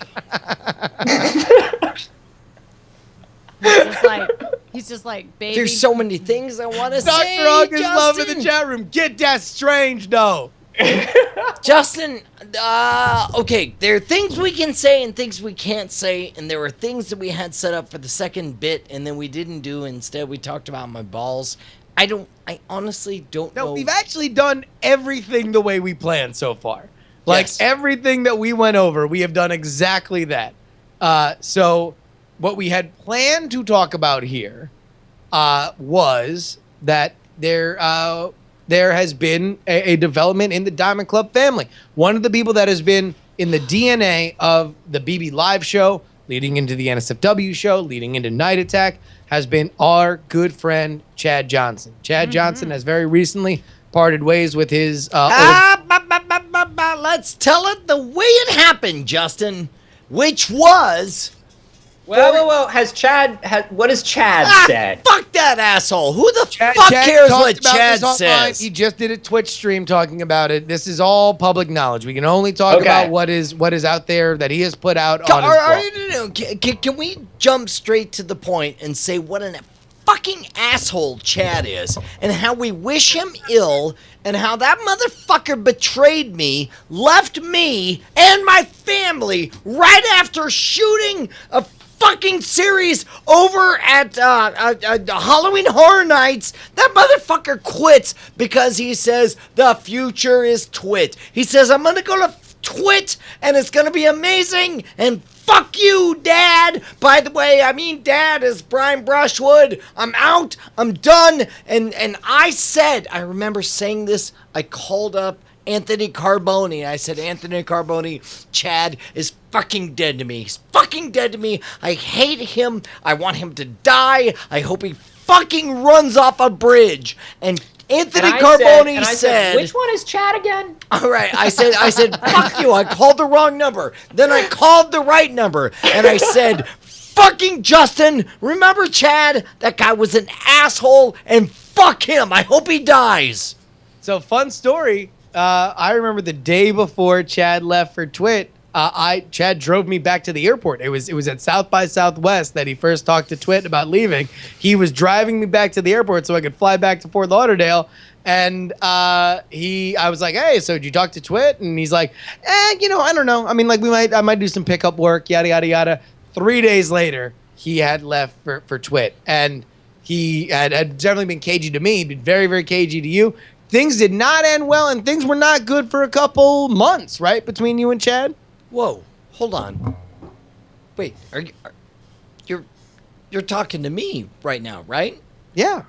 He's just like, baby. There's so many things I want to say. Dr. August Love in the Justin. chat room. Get that Strange though. Justin, okay, there are things we can say and things we can't say, and there were things that we had set up for the second bit and then we didn't do. Instead, we talked about my balls. I honestly don't know. No, we've actually done everything the way we planned so far. Like Yes. everything that we went over, we have done exactly that. So what we had planned to talk about here was that there has been a development in the Diamond Club family. One of the people that has been in the DNA of the BB Live show, leading into the NSFW show, leading into Night Attack, has been our good friend Chad Johnson. Chad Johnson has very recently parted ways with his Let's tell it the way it happened, Justin, which was... Well, what has Chad said? Fuck that asshole. Who the Chad fuck cares talked what about Chad this online. says? He just did a Twitch stream talking about it. This is all public knowledge. We can only talk about what is out there that he has put out on his blog. Can we jump straight to the point and say what a fucking asshole Chad is and how we wish him ill and how that motherfucker betrayed me, left me and my family right after shooting a fucking series over at Halloween Horror Nights. That motherfucker quits because he says the future is TWiT. He says, I'm going to go to TWiT and it's going to be amazing. And fuck you, Dad. By the way, I mean Dad is Brian Brushwood. I'm out. I'm done. And I remember saying this, I called up Anthony Carboni. I said, Anthony Carboni, Chad is fucking dead to me. He's fucking dead to me. I hate him. I want him to die. I hope he fucking runs off a bridge. And Anthony Carboni said, which one is Chad again? All right, I said, fuck you. I called the wrong number. Then I called the right number. And I said, fucking Justin, remember Chad? That guy was an asshole and fuck him. I hope he dies. So fun story. I remember the day before Chad left for TWiT, Chad drove me back to the airport. It was at South by Southwest that he first talked to TWiT about leaving. He was driving me back to the airport so I could fly back to Fort Lauderdale. And I was like, hey, so did you talk to TWiT? And he's like, I don't know. I mean, like I might do some pickup work, yada, yada, yada. 3 days later, he had left for TWiT. And he had generally been cagey to me, been very, very cagey to you. Things did not end well, and things were not good for a couple months, right, between you and Chad? Whoa, hold on. Wait, you're talking to me right now, right? Yeah.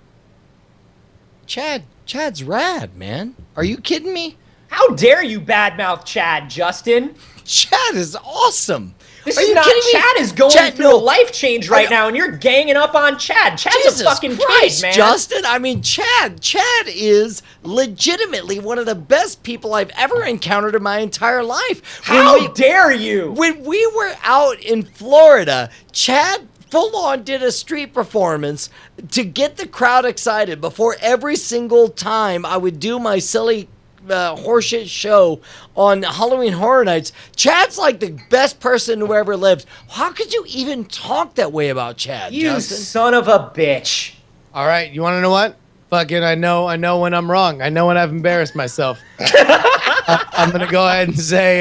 Chad's rad, man. Are you kidding me? How dare you badmouth Chad, Justin? Chad is awesome. This Are is you not kidding me? Chad is going Chad, through a life change right now, and you're ganging up on Chad. Chad's Jesus a fucking Christ, kid, man. Justin. I mean, Chad is legitimately one of the best people I've ever encountered in my entire life. How dare you? When we were out in Florida, Chad full on did a street performance to get the crowd excited before every single time I would do my silly horseshit show on Halloween Horror Nights. Chad's like the best person who ever lived. How could you even talk that way about Chad, You Justin? son of a bitch. All right, you want to know what? Fucking, I know when I'm wrong. I know when I've embarrassed myself. I'm gonna go ahead and say,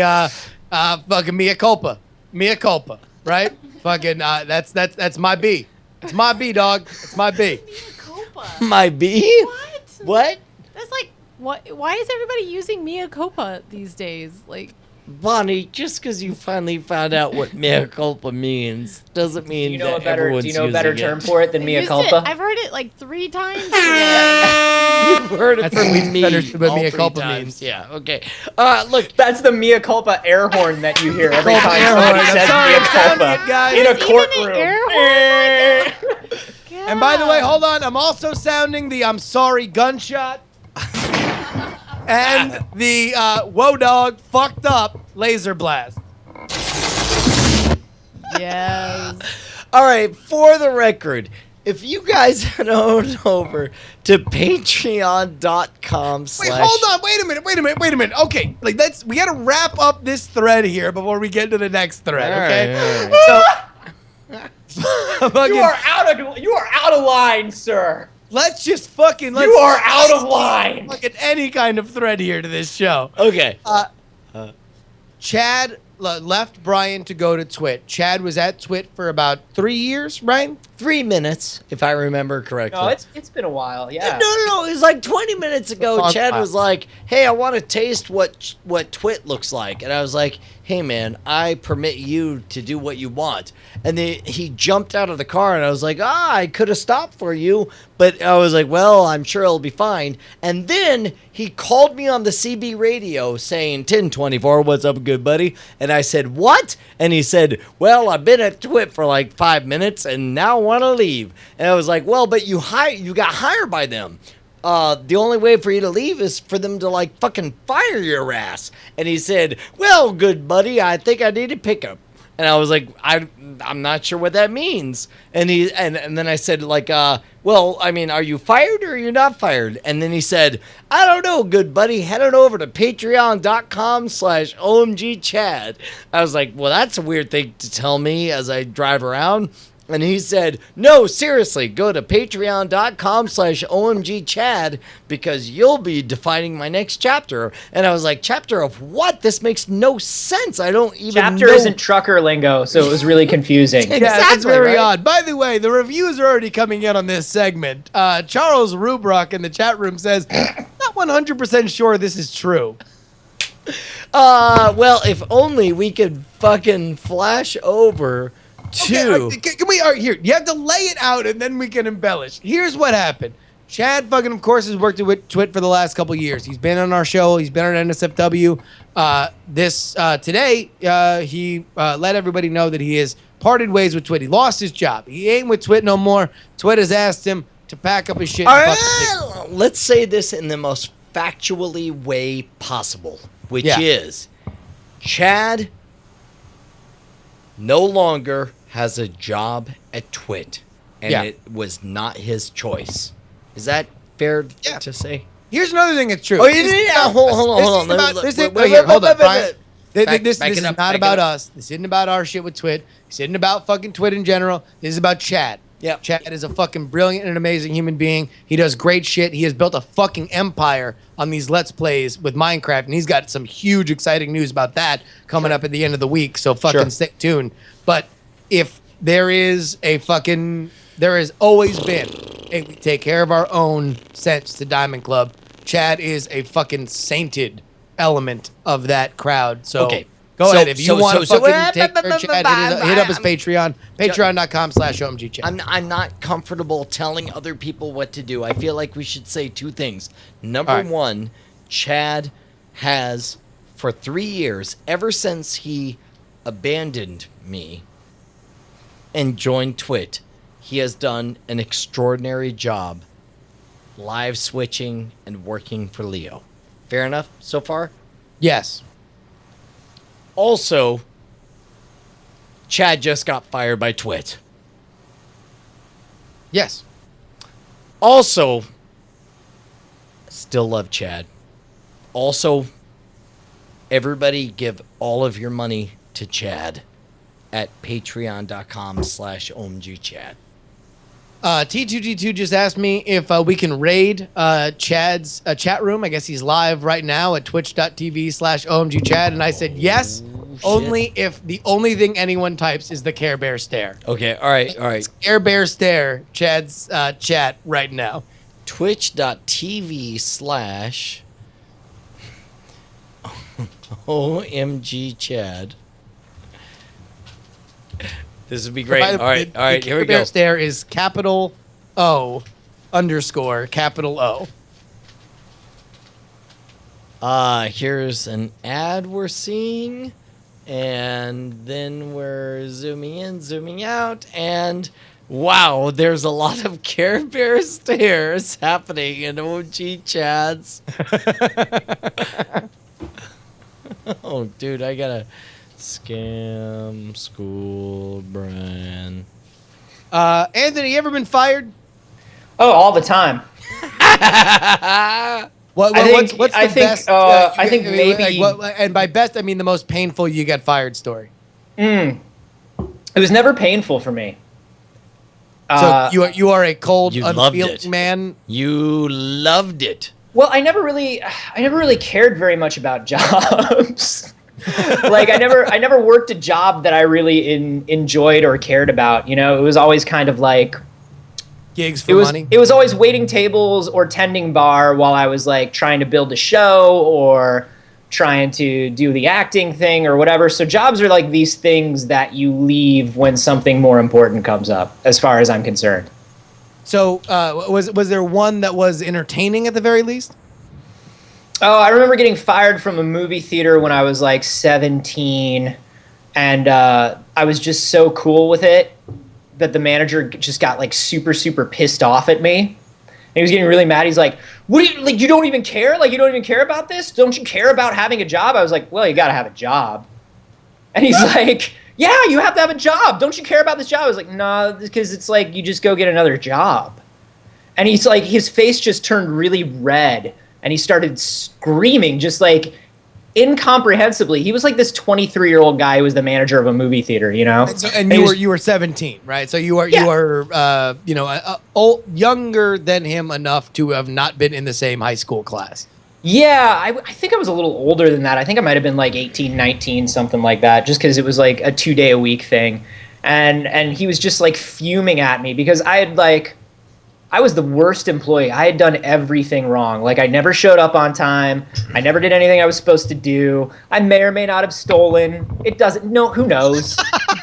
fucking mea culpa, right? Fucking, that's my B. It's my B, dog. It's my B. Mea culpa. My B? What? That's like, why is everybody using mea culpa these days? Like, Bonnie, just because you finally found out what mea culpa means doesn't mean Do you know that everyone's do you know a better using term it. for it than mea culpa? I've heard it like 3 times today. You've heard it That's from at least me understood what all mea 3 culpa times. means. Yeah, okay. Look, That's the mea culpa air horn that you hear every Culpa time air somebody horn. I'm says sorry, mea I'm sounding culpa it, guys. in a There's even an courtroom. air horn like that? And by the way, hold on. I'm also sounding the I'm sorry gunshot. And the whoa dog fucked up laser blast. Yes. all right, for the record, if you guys head on over to patreon.com/. Wait, hold on. Wait a minute. Okay, like we gotta wrap up this thread here before we get to the next thread. Okay. All right. So You are out of line, sir. let's just You are out of line. Fucking any kind of thread here to this show. Okay. Chad left Brian to go to TWiT. Chad was at TWiT for about 3 years, right? 3 minutes, if I remember correctly. No, it's been a while. Yeah. No. It was like 20 minutes ago. Chad was like, "Hey, I want to taste what TWiT looks like," and I was like, "Hey, man, I permit you to do what you want." And then he jumped out of the car, and I was like, I could have stopped for you, but I was like, well, I'm sure it'll be fine. And then he called me on the CB radio saying, 1024, what's up, good buddy? And I said, what? And he said, well, I've been at TWiT for like 5 minutes, and now I want to leave. And I was like, well, but you got hired by them. The only way for you to leave is for them to like fucking fire your ass. And he said, well, good buddy, I think I need a pickup. And I was like, I'm not sure what that means. And then I said like, well, I mean, are you fired or are you not fired? And then he said, I don't know, good buddy, head on over to patreon.com/OMG Chad. I was like, well, that's a weird thing to tell me as I drive around. And he said, no, seriously, go to patreon.com/OMG Chad because you'll be defining my next chapter. And I was like, chapter of what? This makes no sense. I don't even Chapter know. isn't trucker lingo, so it was really confusing. Exactly, Yeah, it's very right? odd. By the way, the reviews are already coming in on this segment. Charles Rubrock in the chat room says, not 100% sure this is true. Well, if only we could fucking flash over to... Can we, all right, here, you have to lay it out and then we can embellish. Here's what happened. Chad fucking, of course, has worked with TWiT for the last couple years. He's been on our show. He's been on NSFW. Today, he let everybody know that he has parted ways with TWiT. He lost his job. He ain't with TWiT no more. TWiT has asked him to pack up his shit. Let's say this in the most factually way possible, which is Chad no longer has a job at TWiT, and it was not his choice. Is that fair to say? Here's another thing that's true. Oh, hold on. This is not about us. This isn't about our shit with TWiT. This isn't about fucking TWiT in general. This is about Chad. Yeah. Chad is a fucking brilliant and amazing human being. He does great shit. He has built a fucking empire on these Let's Plays with Minecraft, and he's got some huge, exciting news about that coming up at the end of the week, so fucking stay tuned. But if there has always been a we take care of our own sense to Diamond Club. Chad is a fucking sainted element of that crowd. So go ahead. If you want to fucking take care of Chad, hit up his Patreon. Patreon.com/OMG Chad. I'm not comfortable telling other people what to do. I feel like we should say two things. Number one, Chad has, for 3 years, ever since he abandoned me and joined TWiT, he has done an extraordinary job live switching and working for Leo. Fair enough so far? Yes. Also, Chad just got fired by TWiT. Yes. Also, still love Chad. Also, everybody give all of your money to Chad at patreon.com/OMG Chad. T2G2 just asked me if we can raid Chad's chat room. I guess he's live right now at twitch.tv/OMG Chad. And I said yes, only if the only thing anyone types is the Care Bear stare. Okay, all right. It's Care Bear stare, Chad's chat right now. twitch.tv/OMG Chad. This would be great. All right, here we go. Care Bear stare is capital O _ capital O. Here's an ad we're seeing, and then we're zooming in, zooming out, and wow, there's a lot of Care Bear stares happening in OG Chads. Oh, dude, I gotta scam school brand. Anthony, you ever been fired? Oh, all the time. I think maybe. And by best, I mean the most painful you get fired story. It was never painful for me. So you are a cold, you unfeeling man. You loved it. Well, I never really cared very much about jobs. Like I never worked a job that I really enjoyed or cared about. You know, it was always kind of like gigs for money. It was always waiting tables or tending bar while I was like trying to build a show or trying to do the acting thing or whatever. So jobs are like these things that you leave when something more important comes up, as far as I'm concerned. So was there one that was entertaining at the very least? Oh, I remember getting fired from a movie theater when I was like 17, and I was just so cool with it that the manager just got like super, super pissed off at me. And he was getting really mad. He's like, "What do you like? You don't even care? Like you don't even care about this? Don't you care about having a job?" I was like, "Well, you got to have a job." And he's like, "Yeah, you have to have a job. Don't you care about this job?" I was like, "Nah, because it's like you just go get another job." And he's like, his face just turned really red. And he started screaming, just like incomprehensibly, he was like this 23-year-old guy who was the manager of a movie theater, you know. And you were 17, right? So you are younger than him enough to have not been in the same high school class. Yeah, I think I was a little older than that. I think I might have been like 18, 19, something like that, just because it was like a 2-day-a-week thing. And he was just like fuming at me because I was the worst employee. I had done everything wrong. Like, I never showed up on time. I never did anything I was supposed to do. I may or may not have stolen. It doesn't. No, who knows?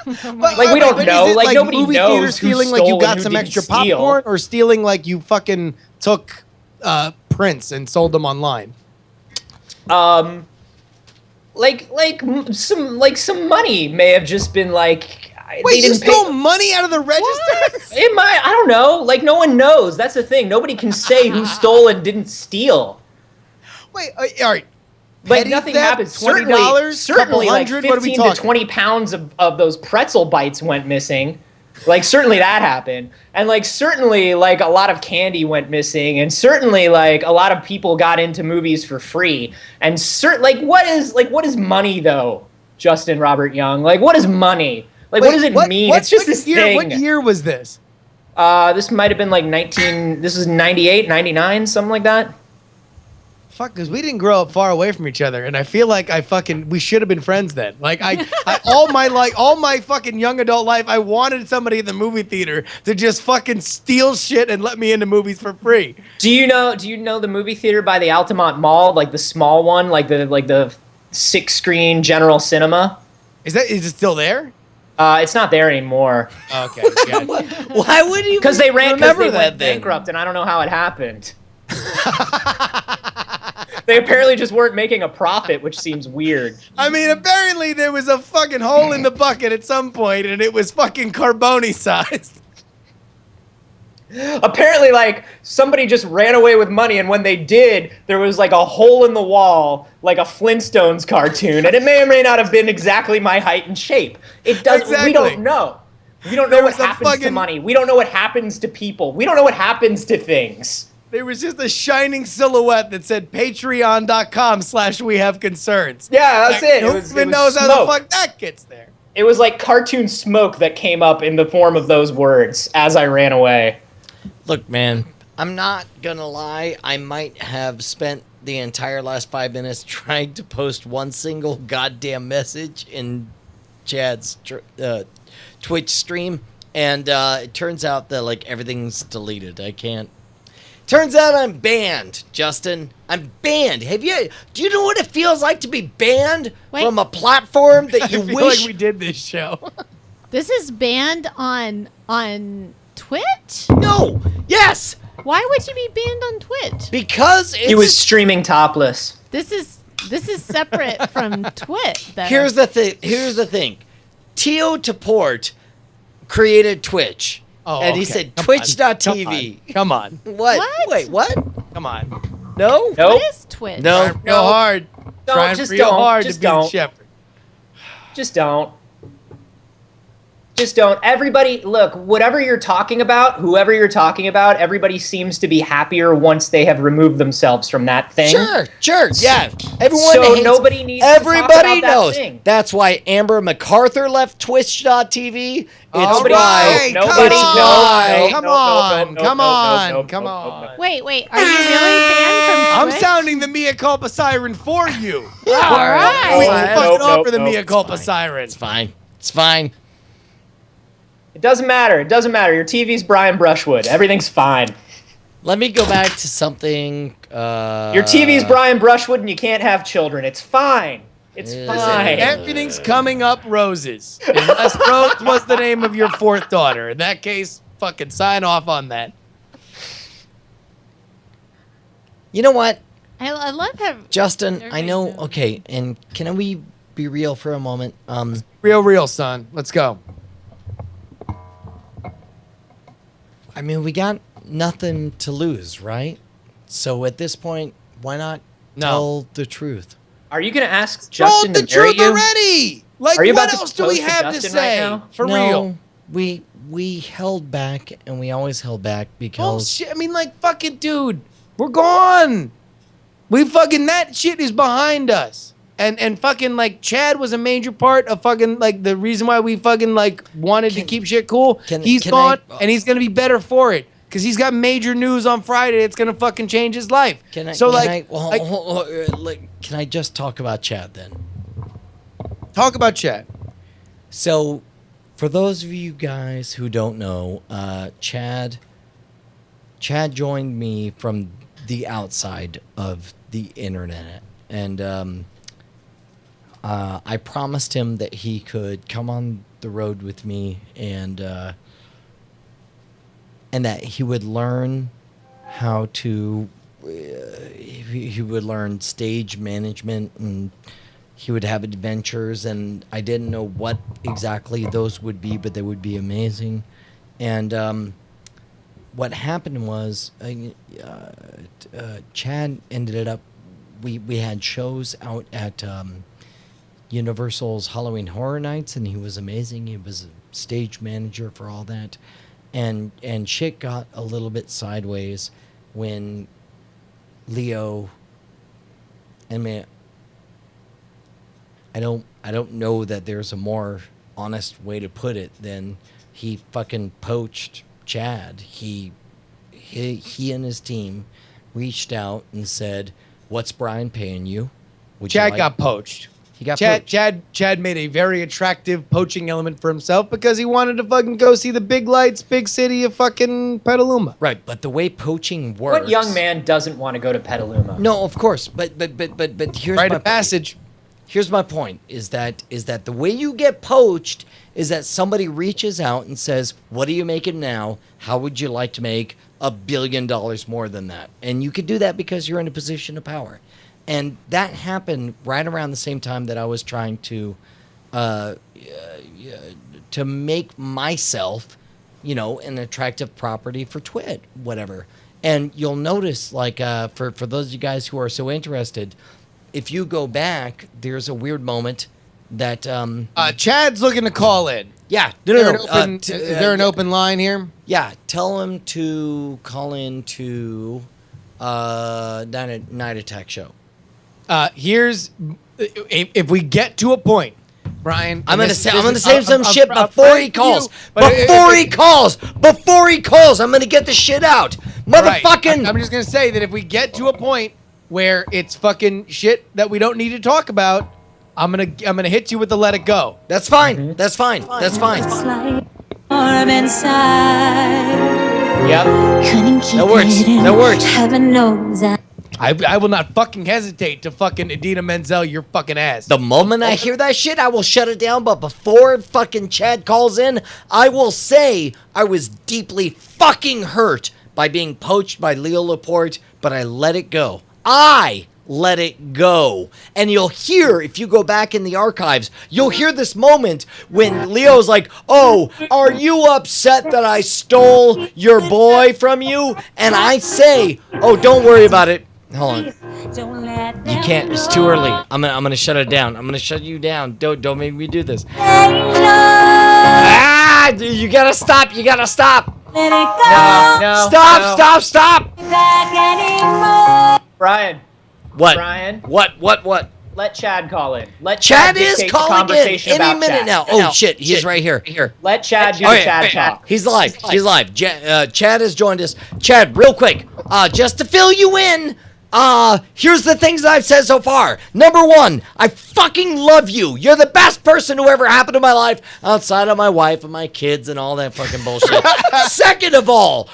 Like, we don't know. Like, nobody movie knows theater who stealing stole like you and got who some didn't extra steal. popcorn, or stealing like you fucking took prints and sold them online. Some money may have just been like. Wait, you stole money out of the register? I don't know. Like, no one knows. That's the thing. Nobody can say who stole and didn't steal. Wait, all right. Like, nothing happens. $20, Certainly like $100, what are we 15 to talking? 20 pounds of those pretzel bites went missing. Like, certainly that happened. And, like, certainly, like, a lot of candy went missing. And certainly, like, a lot of people got into movies for free. And, what is money, though, Justin Robert Young? Like, what is money? Like, what does it mean? It's just this thing. What year was this? This might have been like this is 98, 99, something like that. Fuck, because we didn't grow up far away from each other, and I feel like we should have been friends then. Like, all my fucking young adult life, I wanted somebody in the movie theater to just fucking steal shit and let me into movies for free. Do you know the movie theater by the Altamont Mall, like the small one, like the 6-screen General Cinema? Is it still there? It's not there anymore. Okay. Yeah. Why would you? Because they went then? bankrupt, and I don't know how it happened. They apparently just weren't making a profit, which seems weird. I mean, apparently there was a fucking hole in the bucket at some point, and it was fucking Carboni sized. Apparently, like, somebody just ran away with money, and when they did, there was like a hole in the wall, like a Flintstones cartoon, and it may or may not have been exactly my height and shape. It doesn't. Exactly. We don't know. We don't know what happens to money. We don't know what happens to people. We don't know what happens to things. There was just a shining silhouette that said patreon.com/wehaveconcerns. Yeah, that's it. Who even knows how the fuck that gets there? It was like cartoon smoke that came up in the form of those words as I ran away. Look, man, I'm not gonna lie. I might have spent the entire last 5 minutes trying to post one single goddamn message in Chad's Twitch stream, and it turns out that like everything's deleted. I can't. Turns out I'm banned, Justin. I'm banned. Do you know what it feels like to be banned from a platform that you I feel wish like we did this show? This is banned on Twitch? No. Yes. Why would you be banned on Twitch? Because he was streaming topless. This is separate from TWiT. Here's the thing. Tio Taport created Twitch. Oh, and he said Twitch.tv. Come on. What? Wait, what? Come on. No? What is Twitch? No. Trying real hard. Trying just real don't. hard Just to be the don't. shepherd. Just don't. Just don't. Everybody, look, whatever you're talking about, whoever you're talking about, everybody seems to be happier once they have removed themselves from that thing. Sure. Yeah. Everyone So hates, nobody needs to everybody talk about that knows. thing. That's why Amber MacArthur left Twitch.tv. It's Nobody- why. nobody- Come on. Wait, are you really banned from I'm Twitch? sounding the mea culpa siren for you. All right. We Alright. fucking offer the mea culpa siren. It's fine. It doesn't matter. It doesn't matter. Your TV's Brian Brushwood. Everything's fine. Let me go back to something. Your TV's Brian Brushwood and you can't have children. It's fine. It's fine. Everything's coming up roses. Unless Rose was the name of your fourth daughter. In that case, fucking sign off on that. You know what? I love him. Justin, I know. Okay, and can we be real for a moment? Real, son. Let's go. I mean, we got nothing to lose, right? So at this point, why not tell the truth? Are you going to ask Justin Told the to marry truth you? already. Like, Are you what about to else do we propose to have to Justin right say? now? For real. We held back, and we always held back because Bullshit. I mean, like, fucking dude, we're gone. That shit is behind us. And fucking like Chad was a major part of fucking like the reason why we fucking like wanted to keep shit cool. He's gone and he's gonna be better for it because he's got major news on Friday. It's gonna fucking change his life. Can I just talk about Chad then? Talk about Chad. So, for those of you guys who don't know, Chad joined me from the outside of the internet, and I promised him that he could come on the road with me, and that he would learn how to. He would learn stage management, and he would have adventures, and I didn't know what exactly those would be, but they would be amazing. And what happened was Chad ended up. We had shows out at Universal's Halloween Horror Nights, and he was amazing. He was a stage manager for all that, and shit got a little bit sideways when Leo. I mean, I don't know that there's a more honest way to put it than he fucking poached Chad. He and his team reached out and said, "What's Brian paying you?" Chad got poached. He got Chad, poached. Chad made a very attractive poaching element for himself because he wanted to fucking go see the big lights, big city of fucking Petaluma. Right, but the way poaching works. What young man doesn't want to go to Petaluma? No, of course, but here's Rite my of passage. Here's my point: is that the way you get poached is that somebody reaches out and says, "What are you making now? How would you like to make $1 billion more than that?" And you could do that because you're in a position of power. And that happened right around the same time that I was trying to make myself, an attractive property for TWiT, whatever. And you'll notice, like, for those of you guys who are so interested, if you go back, there's a weird moment that Chad's looking to call in. Yeah, Is there an open line here? Yeah, tell him to call in to Night Attack Show. Here's if we get to a point, Brian. I'm gonna say some shit before he calls. Before he calls, I'm gonna get the shit out, motherfucking. I'm just gonna say that if we get to a point where it's fucking shit that we don't need to talk about, I'm gonna hit you with the let it go. That's fine. That's fine. That's fine. Yep. That works. Heaven knows I will not fucking hesitate to fucking Idina Menzel your fucking ass. The moment I hear that shit, I will shut it down. But before fucking Chad calls in, I will say I was deeply fucking hurt by being poached by Leo Laporte, but I let it go. I let it go. And you'll hear, if you go back in the archives, you'll hear this moment when Leo's like, "Oh, are you upset that I stole your boy from you?" And I say, "Oh, don't worry about it. Hold on. You can't. It's too early. I'm gonna shut it down. I'm gonna shut you down. Don't make me do this. Ah! You gotta stop. You gotta stop. No. Stop. Brian. What? Brian. What? Let Chad call in. Let Chad is dictate the calling in conversation any about minute Chad. now. Oh shit, he's right here. Let Chad do the Chad talk. He's live. Chad has joined us. Chad, real quick, just to fill you in. Here's the things I've said so far. Number one, I fucking love you. You're the best person who ever happened to my life outside of my wife and my kids and all that fucking bullshit. Second of all,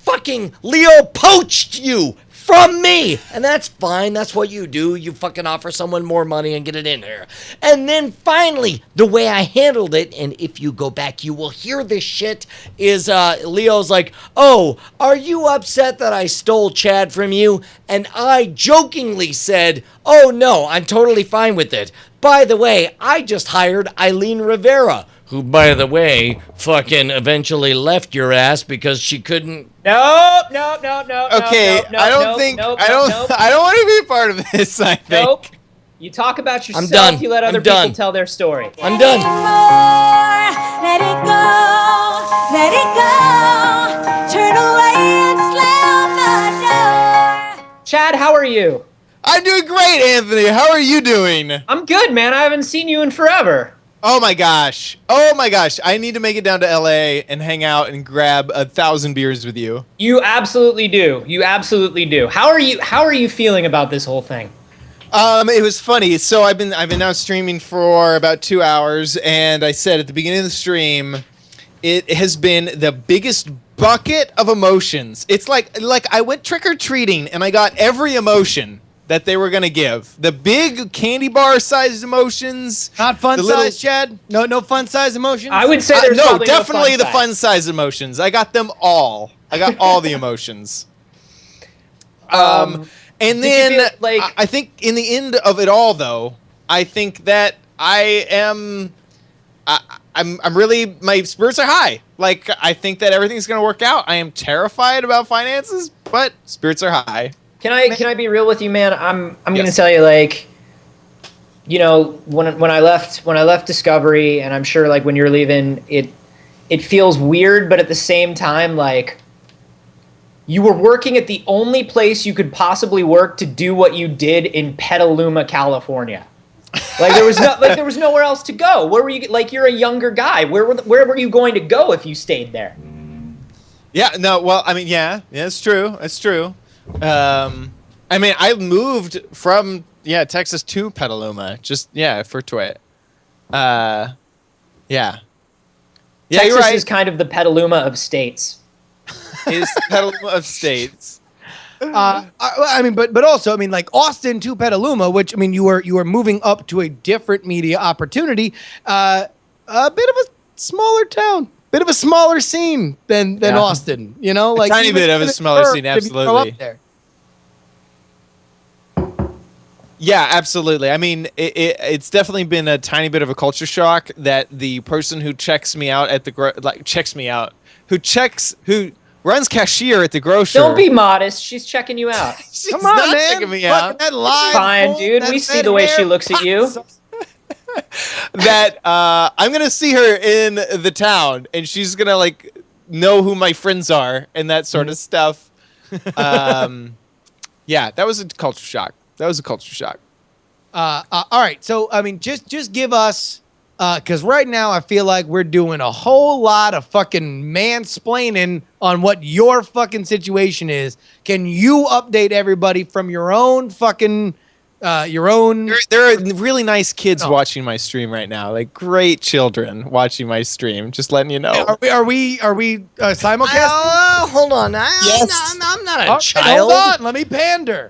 fucking Leo poached you from me, and that's fine. That's what you do. You fucking offer someone more money and get it in there. And then finally, the way I handled it, and if you go back, you will hear this shit, is Leo's like, "Oh, are you upset that I stole Chad from you?" And I jokingly said, "Oh no, I'm totally fine with it. By the way, I just hired Eileen Rivera, who, by the way, fucking eventually left your ass because she couldn't." No. Okay, I don't want to be a part of this, I think. Nope. You talk about yourself, I'm done. you let other I'm people done. tell their story. I'm done. Let it go, turn away and slam the door. Chad, how are you? I'm doing great, Anthony. How are you doing? I'm good, man. I haven't seen you in forever. Oh my gosh. I need to make it down to LA and hang out and grab 1,000 beers with you. You absolutely do. How are you feeling about this whole thing? It was funny. So I've been now streaming for about 2 hours, and I said at the beginning of the stream, it has been the biggest bucket of emotions. It's like I went trick-or-treating and I got every emotion that they were gonna give. The big candy bar sized emotions. Not fun size, Chad? No fun size emotions? I would say there's no, probably definitely no the fun size emotions. I got them all. I got all the emotions. And then I think in the end of it all, though, I think that I'm really, my spirits are high. Like, I think that everything's gonna work out. I am terrified about finances, but spirits are high. Can I be real with you, man? I'm gonna tell you, like, you know, when I left Discovery, and I'm sure like when you're leaving, it feels weird, but at the same time, like, you were working at the only place you could possibly work to do what you did in Petaluma, California. Like there was nowhere else to go. Where were you? Like, you're a younger guy. Where were you going to go if you stayed there? Yeah. No. Well, I mean, yeah. It's true. It's true. I mean, I moved from Texas to Petaluma just for TWiT. Yeah. Yeah, Texas you're right. is kind of the Petaluma of states. Is the Petaluma of states. I mean, but also, I mean, like Austin to Petaluma, which, I mean, you were moving up to a different media opportunity, a bit of a smaller town, bit of a smaller scene than Austin, you know, like a tiny bit of a smaller scene, absolutely. Up there. Yeah, absolutely. I mean, it's definitely been a tiny bit of a culture shock that the person who checks me out at the who runs cashier at the grocery. Don't be modest. She's checking you out. Come on, man. Checking me out. That live fine, dude. We see the way she looks at you. That I'm gonna see her in the town, and she's gonna like know who my friends are and that sort of stuff. Yeah, that was a culture shock. All right, so I mean, just give us, because right now I feel like we're doing a whole lot of fucking mansplaining on what your fucking situation is. Can you update everybody from your own fucking, your own? There are really nice kids watching my stream right now, like great children watching my stream. Just letting you know. Are we simulcasting? Hold on. Yes. I'm not a child. Hold on, let me pander.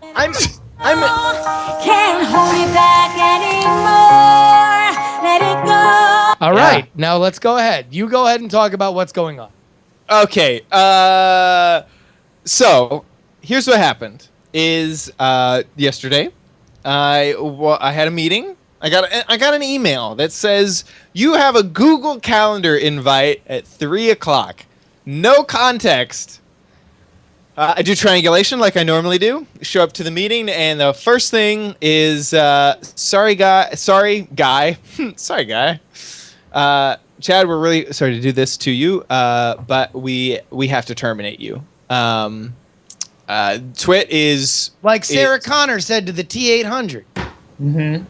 Can't hold it back anymore. Let it go. All right, now let's go ahead. You go ahead and talk about what's going on. Okay. So here's what happened. Is yesterday, I had a meeting. I got an email that says you have a Google Calendar invite at 3:00. No context. I do triangulation like I normally do. Show up to the meeting, and the first thing is, sorry guy. Chad, we're really sorry to do this to you, but we have to terminate you. TWiT is like Sarah Connor said to the T800. Mm-hmm.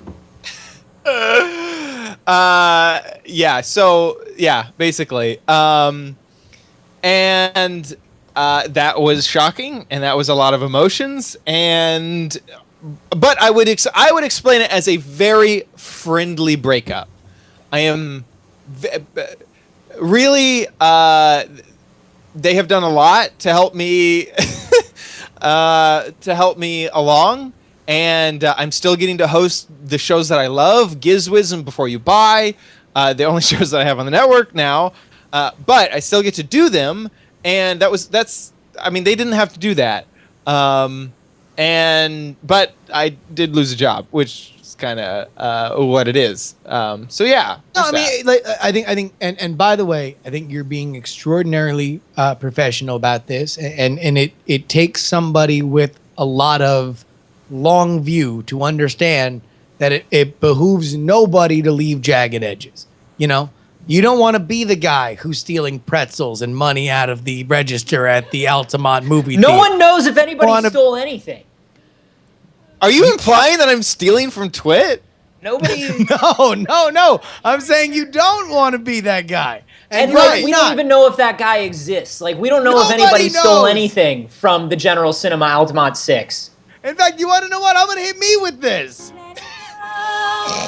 Yeah. So yeah, basically, and. That was shocking, and that was a lot of emotions. But I would explain it as a very friendly breakup. I am really. They have done a lot to help me along, and I'm still getting to host the shows that I love, Gizwiz and Before You Buy, the only shows that I have on the network now. But I still get to do them. And I mean, they didn't have to do that. But I did lose a job, which is kind of what it is. So yeah. No, I mean, like, I think, and by the way, I think you're being extraordinarily professional about this, and it takes somebody with a lot of long view to understand that it behooves nobody to leave jagged edges. You know. You don't want to be the guy who's stealing pretzels and money out of the register at the Altamont movie theater. No one knows if anybody stole anything. Are you implying that I'm stealing from TWiT? Nobody. No. I'm saying you don't want to be that guy. And you're like, we not. don't even know if that guy exists. Like, we don't know if Nobody anybody stole knows. anything from the General Cinema Altamont 6. In fact, you want to know what? I'm going to hit me with this.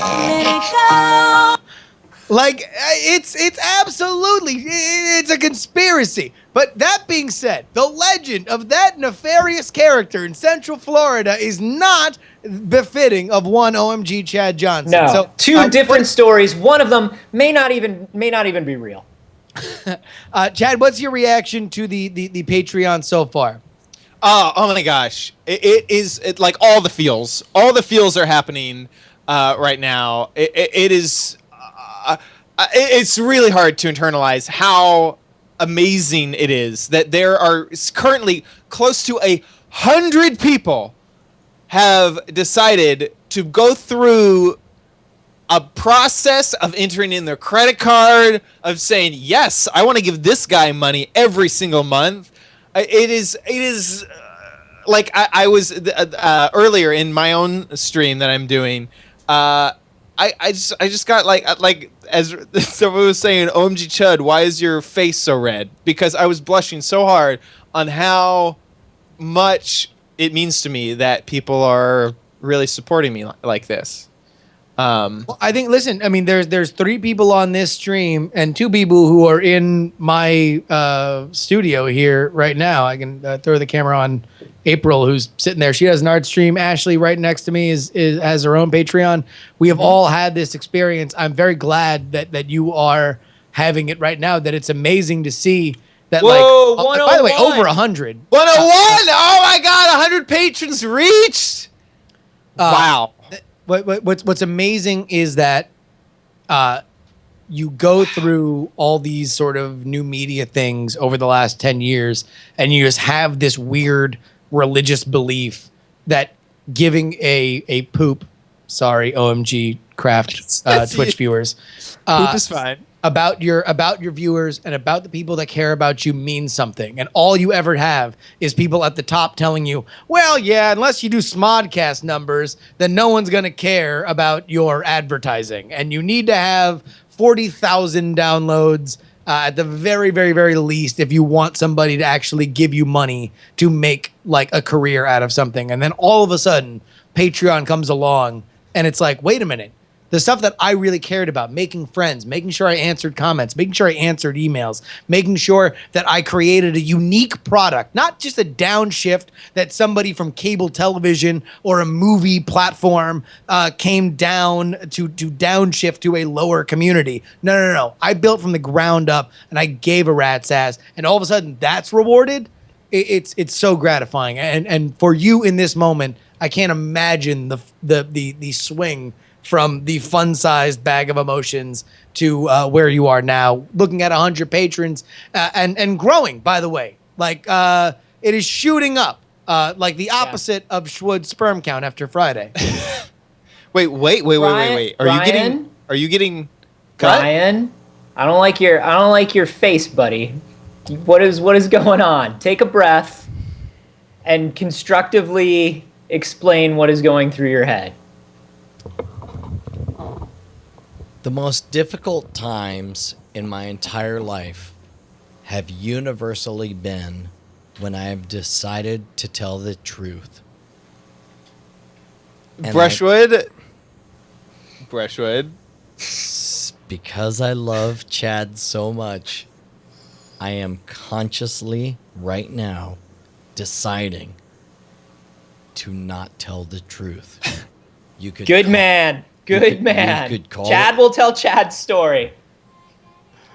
Let it go. Like, it's absolutely, it's a conspiracy. But that being said, the legend of that nefarious character in Central Florida is not befitting of one OMG Chad Johnson. No, So, two different stories. One of them may not even be real. Chad, what's your reaction to the Patreon so far? Oh my gosh. It is like all the feels. All the feels are happening right now. It is... it's really hard to internalize how amazing it is that there are currently close to 100 people have decided to go through a process of entering in their credit card, of saying, yes, I want to give this guy money every single month. It is like I was earlier in my own stream that I'm doing. I just got like as someone was saying, OMG Chud, why is your face so red? Because I was blushing so hard on how much it means to me that people are really supporting me like this. Well, I think, listen, I mean, there's 3 people on this stream and 2 people who are in my studio here right now. I can throw the camera on April, who's sitting there. She has an art stream. Ashley, right next to me, has her own Patreon. We have all had this experience. I'm very glad that you are having it right now, that it's amazing to see that. Whoa, by the way, over 100. 101! Oh my God, 100 patrons reached! Wow. What's amazing is that you go through all these sort of new media things over the last 10 years, and you just have this weird religious belief that giving a poop, sorry, OMG Craft Twitch viewers, Poop is fine. about your viewers and about the people that care about you means something. And all you ever have is people at the top telling you, well, yeah, unless you do Smodcast numbers, then no one's going to care about your advertising. And you need to have 40,000 downloads at the very, very, very least if you want somebody to actually give you money to make like a career out of something. And then all of a sudden, Patreon comes along and it's like, wait a minute. The stuff that I really cared about, making friends, making sure I answered comments, making sure I answered emails, making sure that I created a unique product, not just a downshift that somebody from cable television or a movie platform came down to downshift to a lower community. No. I built from the ground up and I gave a rat's ass, and all of a sudden that's rewarded. It's so gratifying. And for you in this moment, I can't imagine the swing from the fun-sized bag of emotions to where you are now, looking at 100 patrons and growing, by the way. Like, it is shooting up, like the opposite of Schwood's sperm count after Friday. Wait. Brian? Are you getting cut? Brian, I don't like your face, buddy. What is going on? Take a breath and constructively explain what is going through your head. The most difficult times in my entire life have universally been when I have decided to tell the truth. And Brushwood? Because I love Chad so much, I am consciously, right now, deciding to not tell the truth. You could Good man. Good man. You could call Chad will tell Chad's story.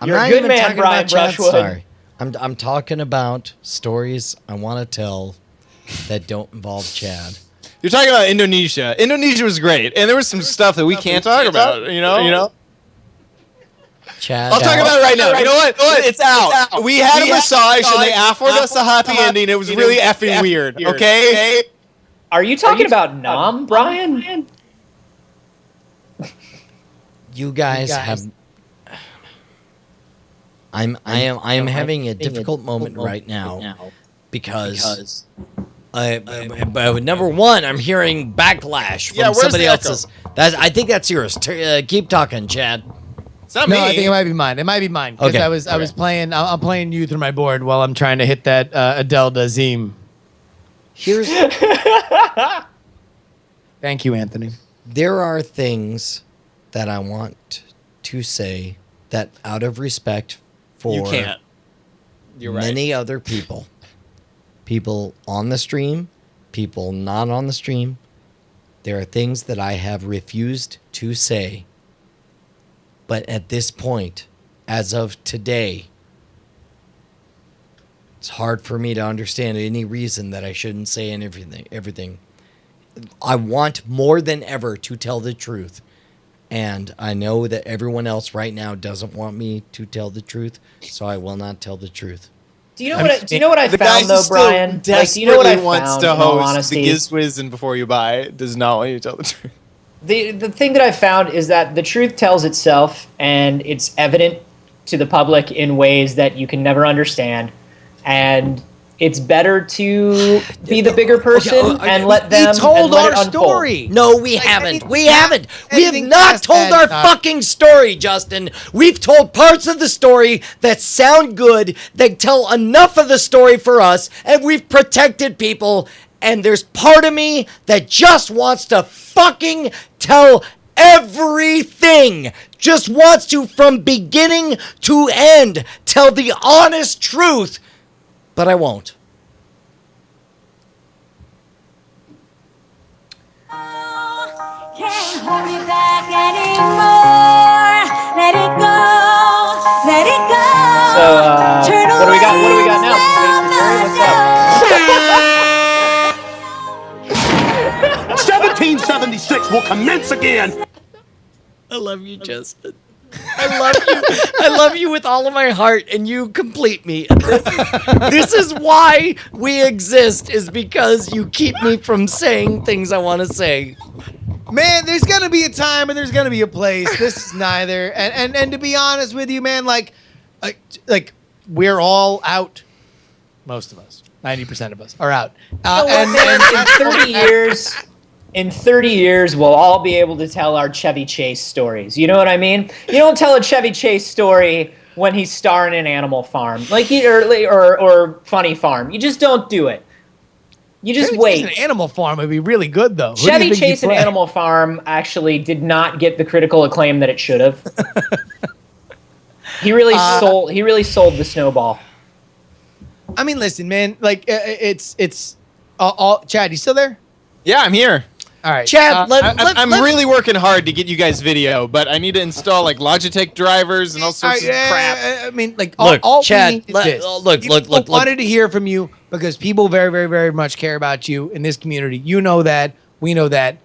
You're a good man, Brian Brushwood. Sorry. I'm talking about stories I want to tell that don't involve Chad. You're talking about Indonesia. Indonesia was great, and there was some stuff that we can't talk about. You know. Chad. I'll talk about it right now. You know what? It's out. We had a massage, and they offered us a happy ending. It was really effing weird. Okay. Are you talking about Nam, Brian? You guys have. I am having a difficult moment right now because But number one, I'm hearing backlash from where's somebody the echo? else's. I think that's yours. Keep talking, Chad. It's not No, me. I think it might be mine. It might be mine. Because Okay. I was playing. I'm playing you through my board while I'm trying to hit that Adele Dazeem. Here's Thank you, Anthony. there are things that I want to say that, out of respect for You can't. You're right. many other people on the stream, people not on the stream, there are things that I have refused to say. But at this point, as of today, it's hard for me to understand any reason that I shouldn't say everything. I want more than ever to tell the truth. And I know that everyone else right now doesn't want me to tell the truth, so I will not tell the truth. Do you know what I The guy found who though, still Brian? Like, do desperately you know what I wants found? to In all host honesty, the Gizwiz and Before You Buy does not want you to tell the truth. the thing that I found is that the truth tells itself, and it's evident to the public in ways that you can never understand. And it's better to be the bigger person and let them. We told and let our it unfold. story. No, we haven't. We haven't. We have not told our fucking story, Justin. We've told parts of the story that sound good, that tell enough of the story for us, and we've protected people. And there's part of me that just wants to fucking tell everything. Just wants to, from beginning to end, tell the honest truth. But I won't. Can't hold me back anymore. Let it go. Let it go. So, what do we got? What do we got now? What's up? 1776 will commence again. I love you, Justin. I love you. I love you with all of my heart, and you complete me. This is why we exist, is because you keep me from saying things I want to say. Man, there's gonna be a time and there's gonna be a place. This is neither. And to be honest with you, man, like we're all out. Most of us, 90% of us, are out. In 30 years, we'll all be able to tell our Chevy Chase stories. You know what I mean? You don't tell a Chevy Chase story when he's starring in Animal Farm, or Funny Farm. You just don't do it. You just wait. An Animal Farm would be really good, though. Chevy Chase and Animal Farm actually did not get the critical acclaim that it should have. He really sold the snowball. I mean, listen, man. Like it's all. Chad, you still there? Yeah, I'm here. All right, Chad. I'm really working hard to get you guys video, but I need to install like Logitech drivers and all sorts of crap. I mean, like Look, all Chad, we need is this. Look. Wanted to hear from you because people very, very, very much care about you in this community. You know that. We know that.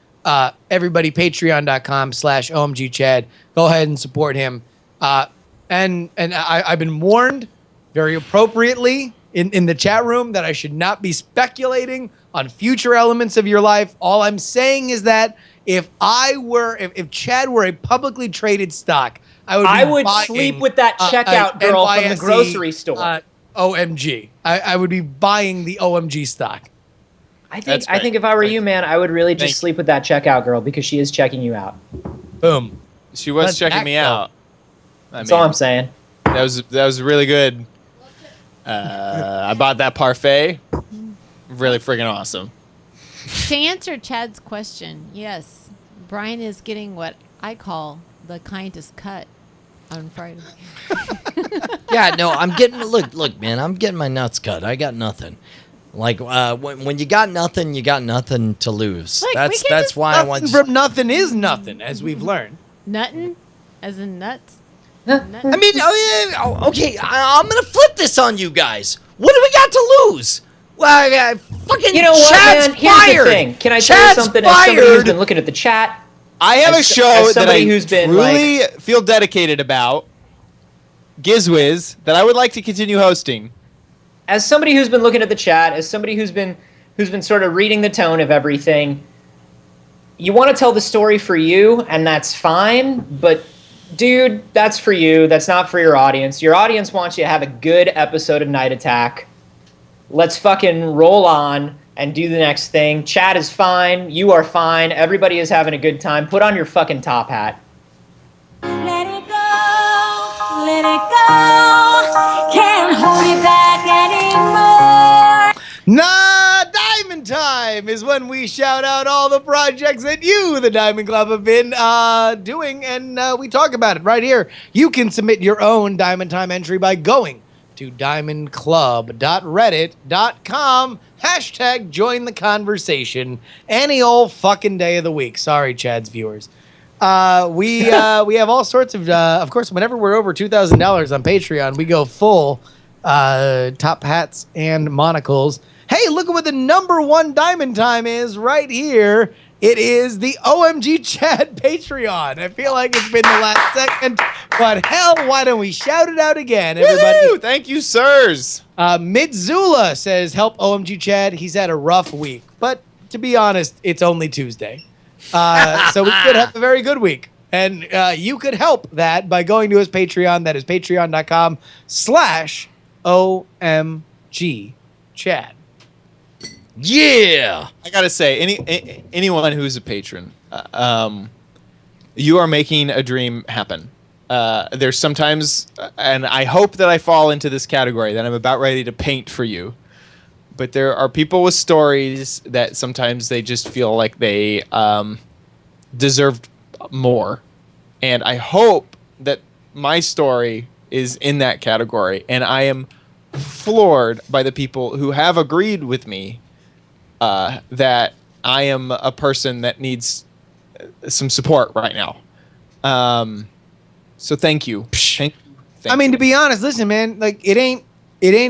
Everybody, patreon.com/OMG Chad. Go ahead and support him. And I've been warned very appropriately in the chat room that I should not be speculating on future elements of your life. All I'm saying is that if Chad were a publicly traded stock, I would sleep with that checkout girl from the grocery store. OMG. I would be buying the OMG stock. I think if I were you, man, I would really just sleep with that checkout girl because she is checking you out. Boom. She was checking me out. That's all I'm saying. That was really good. I bought that parfait. Really freaking awesome. To answer Chad's question, yes, Brian is getting what I call the kindest cut on Friday. Yeah, no, I'm getting look, man, I'm getting my nuts cut. I got nothing. Like when you got nothing to lose. Look, that's why I want. From nothing is nothing, as we've learned. Nuttin', as in nuts. I mean, okay, I'm gonna flip this on you guys. What do we got to lose? Well, fucking you know what, Chad's man? Here's fired. the thing. Can I tell Chad's you something? Fired. As somebody who's been looking at the chat, I have a show that I who's been really feel dedicated about, Gizwiz, that I would like to continue hosting. As somebody who's been looking at the chat, as somebody who's been sort of reading the tone of everything, you want to tell the story for you, and that's fine, but dude, that's for you. That's not for your audience. Your audience wants you to have a good episode of Night Attack. Let's fucking roll on and do the next thing. Chad is fine. You are fine. Everybody is having a good time. Put on your fucking top hat. Let it go, let it go. Can't hold it back anymore. Nah, Diamond Time is when we shout out all the projects that you, the Diamond Club, have been doing, and we talk about it right here. You can submit your own Diamond Time entry by going to diamondclub.reddit.com, hashtag join the conversation, any old fucking day of the week. Sorry, Chad's viewers. We have all sorts of course, whenever we're over $2,000 on Patreon, we go full top hats and monocles. Hey, look at what the #1 Diamond Time is right here. It is the OMG Chad Patreon. I feel like it's been the last second, but hell, why don't we shout it out again, everybody? Woo! Thank you, sirs. Midzula says, help OMG Chad. He's had a rough week, but to be honest, it's only Tuesday. So we could have a very good week. And you could help that by going to his Patreon. That is patreon.com/OMG Chad. Yeah. I gotta say, anyone who's a patron, you are making a dream happen. There's sometimes, and I hope that I fall into this category, that I'm about ready to paint for you. But there are people with stories that sometimes they just feel like they deserved more. And I hope that my story is in that category. And I am floored by the people who have agreed with me that I am a person that needs some support right now. So thank you. Thank you. I mean, to be honest, listen, man, like it ain't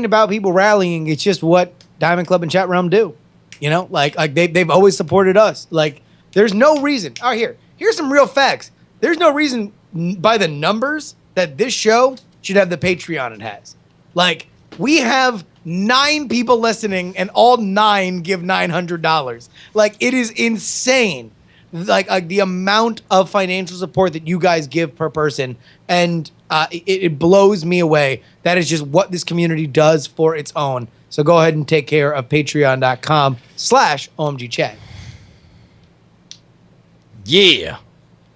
about people rallying. It's just what Diamond Club and Chat Realm do. You know, like they've always supported us. Like there's no reason. All right, here's some real facts. There's no reason by the numbers that this show should have the Patreon it has. Like we have 9 people listening and all 9 give $900. Like it is insane. Like the amount of financial support that you guys give per person, and it blows me away. That is just what this community does for its own. So go ahead and take care of patreon.com/OMG Chad. Yeah.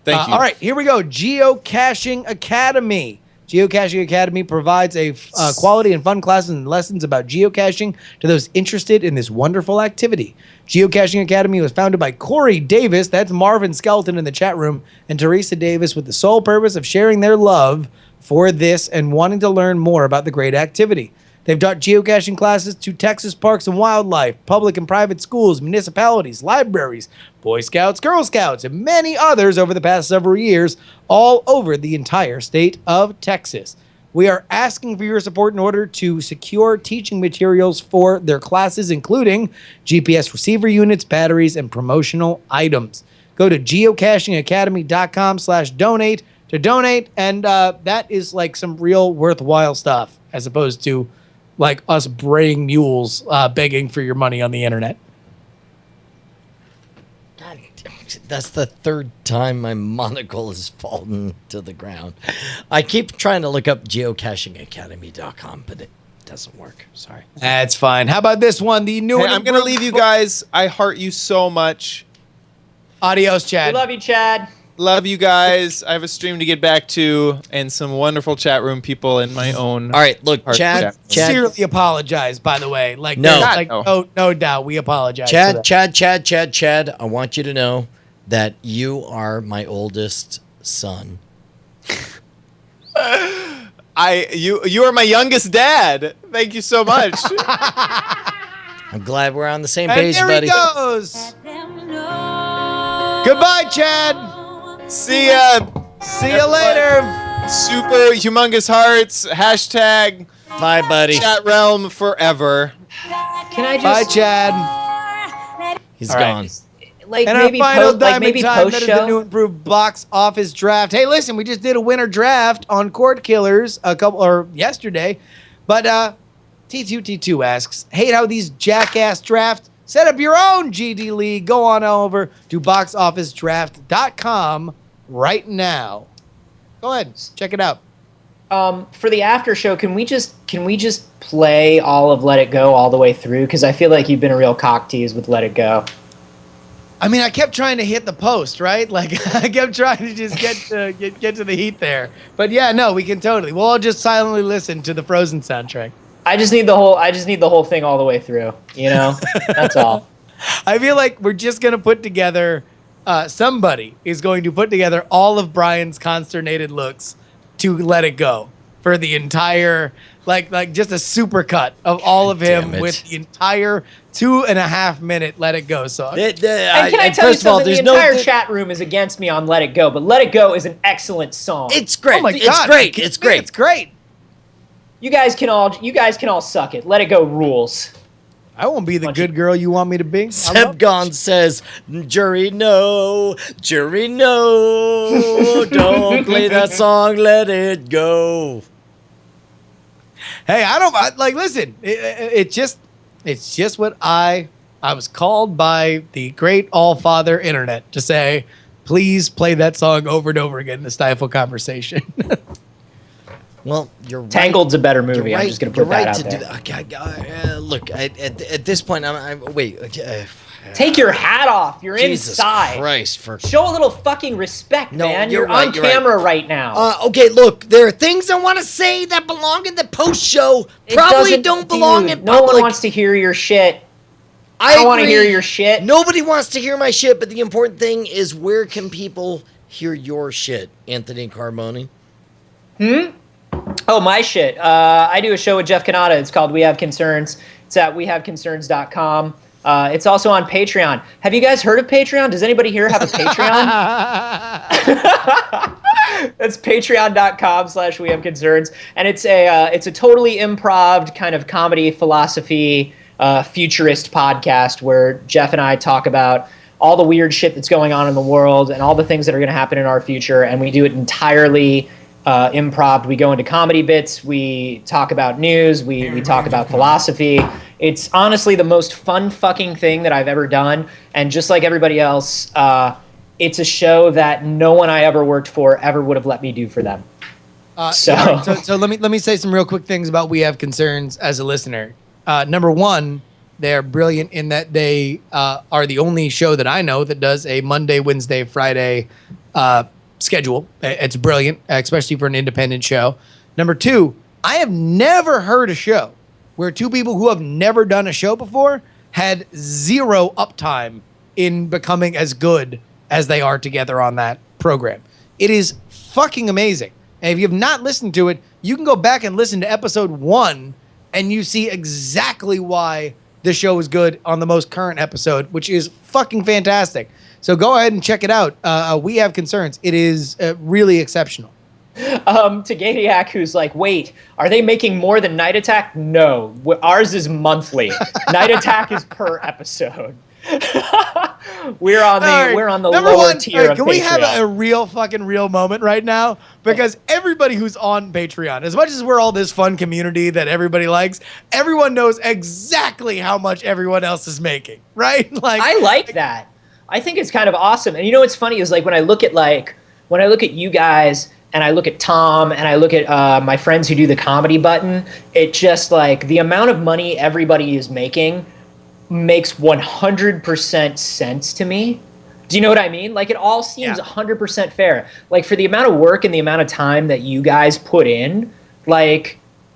Thank you. All right, here we go. Geocaching Academy. Geocaching Academy provides a quality and fun classes and lessons about geocaching to those interested in this wonderful activity. Geocaching Academy was founded by Corey Davis, that's Marvin Skeleton in the chat room, and Teresa Davis with the sole purpose of sharing their love for this and wanting to learn more about the great activity. They've taught geocaching classes to Texas Parks and Wildlife, public and private schools, municipalities, libraries, Boy Scouts, Girl Scouts, and many others over the past several years, all over the entire state of Texas. We are asking for your support in order to secure teaching materials for their classes, including GPS receiver units, batteries, and promotional items. Go to geocachingacademy.com/donate to donate, and that is like some real worthwhile stuff, as opposed to like us braying mules begging for your money on the internet. God, that's the 3rd time my monocle has fallen to the ground. I keep trying to look up geocachingacademy.com, but it doesn't work. Sorry. That's fine. How about this one? The new. Hey, I'm gonna leave you guys. I heart you so much. Adios, Chad. We love you, Chad. Love you guys. I have a stream to get back to and some wonderful chat room people in my own. All right, look, Chad. Sincerely apologize, by the way. Like, No. like, no doubt, we apologize. for Chad, that. Chad, I want you to know that you are my oldest son. You are my youngest dad. Thank you so much. I'm glad we're on the same And page, there buddy. he goes. Goodbye, Chad. See ya. See you later. Super humongous hearts. Hashtag Bye, buddy. Chat Realm forever. Can I just? Bye, Chad. He's All right. gone. Like And maybe our final like Diamond maybe Time, post that is the new show. improved box office draft. Hey, listen, we just did a winter draft on Cord Killers yesterday, but T2T2 asks, hate how these jackass drafts. Set up your own GD League. Go on over to boxofficedraft.com right now. Go ahead, check it out. for the after show, can we just play all of Let It Go all the way through? Because I feel like you've been a real cock tease with Let It Go. I mean, I kept trying to hit the post, right? Like, I kept trying to just get to the heat there. But yeah, no, we can totally. We'll all just silently listen to the Frozen soundtrack. I just need the whole thing all the way through. You know, that's all. I feel like we're just gonna put together. Somebody is going to put together all of Brian's consternated looks to Let It Go for the entire, like just a super cut of all of him with the entire 2.5 minute Let It Go song. And can I tell you something? The entire chat room is against me on Let It Go, but Let It Go is an excellent song. It's great. Oh my It's God. great. It's great. It's great. You guys can all suck it. Let It Go rules. I won't be the good girl you want me to be. Sebgon says, jury no, don't play that song, let it go. Hey, listen, it's just what I was called by the great all-father internet to say, please play that song over and over again to stifle conversation. Well, you're right. Tangled's a better movie. I'm just going to put that out there. Look, at this point, wait. Take your hat off. You're Jesus inside. Christ, Show a little fucking respect, man. You're on camera right now. Okay, look, there are things I want to say that belong in the post show. Probably don't belong in public. No one wants to hear your shit. I don't want to hear your shit. Nobody wants to hear my shit, but the important thing is, where can people hear your shit, Anthony Carboni? Oh, my shit. I do a show with Jeff Kanata. It's called We Have Concerns. It's at wehaveconcerns.com. It's also on Patreon. Have you guys heard of Patreon? Does anybody here have a Patreon? That's patreon.com/wehaveconcerns. And it's a totally improv kind of comedy philosophy futurist podcast where Jeff and I talk about all the weird shit that's going on in the world and all the things that are going to happen in our future. And we do it entirely improv. We go into comedy bits. We talk about news. We talk about philosophy. It's honestly the most fun fucking thing that I've ever done. And just like everybody else, it's a show that no one I ever worked for ever would have let me do for them. So let me say some real quick things about We Have Concerns as a listener. Number one, they're brilliant in that they are the only show that I know that does a Monday, Wednesday, Friday schedule. It's brilliant, especially for an independent show. Number two, I have never heard a show where two people who have never done a show before had zero uptime in becoming as good as they are together on that program. It is fucking amazing. And if you have not listened to it, you can go back and listen to episode 1 and you see exactly why the show is good on the most current episode, which is fucking fantastic. So go ahead and check it out. We Have Concerns. It is really exceptional. To Gadiac, who's like, wait, are they making more than Night Attack? No, ours is monthly. Night Attack is per episode. we're on the lower tier of can Patreon. We have a real moment right now? Because everybody who's on Patreon, as much as we're all this fun community that everybody likes, everyone knows exactly how much everyone else is making, right? I like that. I think it's kind of awesome. And you know what's funny is when I look at you guys and I look at Tom and I look at my friends who do the Comedy Button, it just the amount of money everybody is making makes 100% sense to me. Do you know what I mean? It all seems 100% fair. For the amount of work and the amount of time that you guys put in,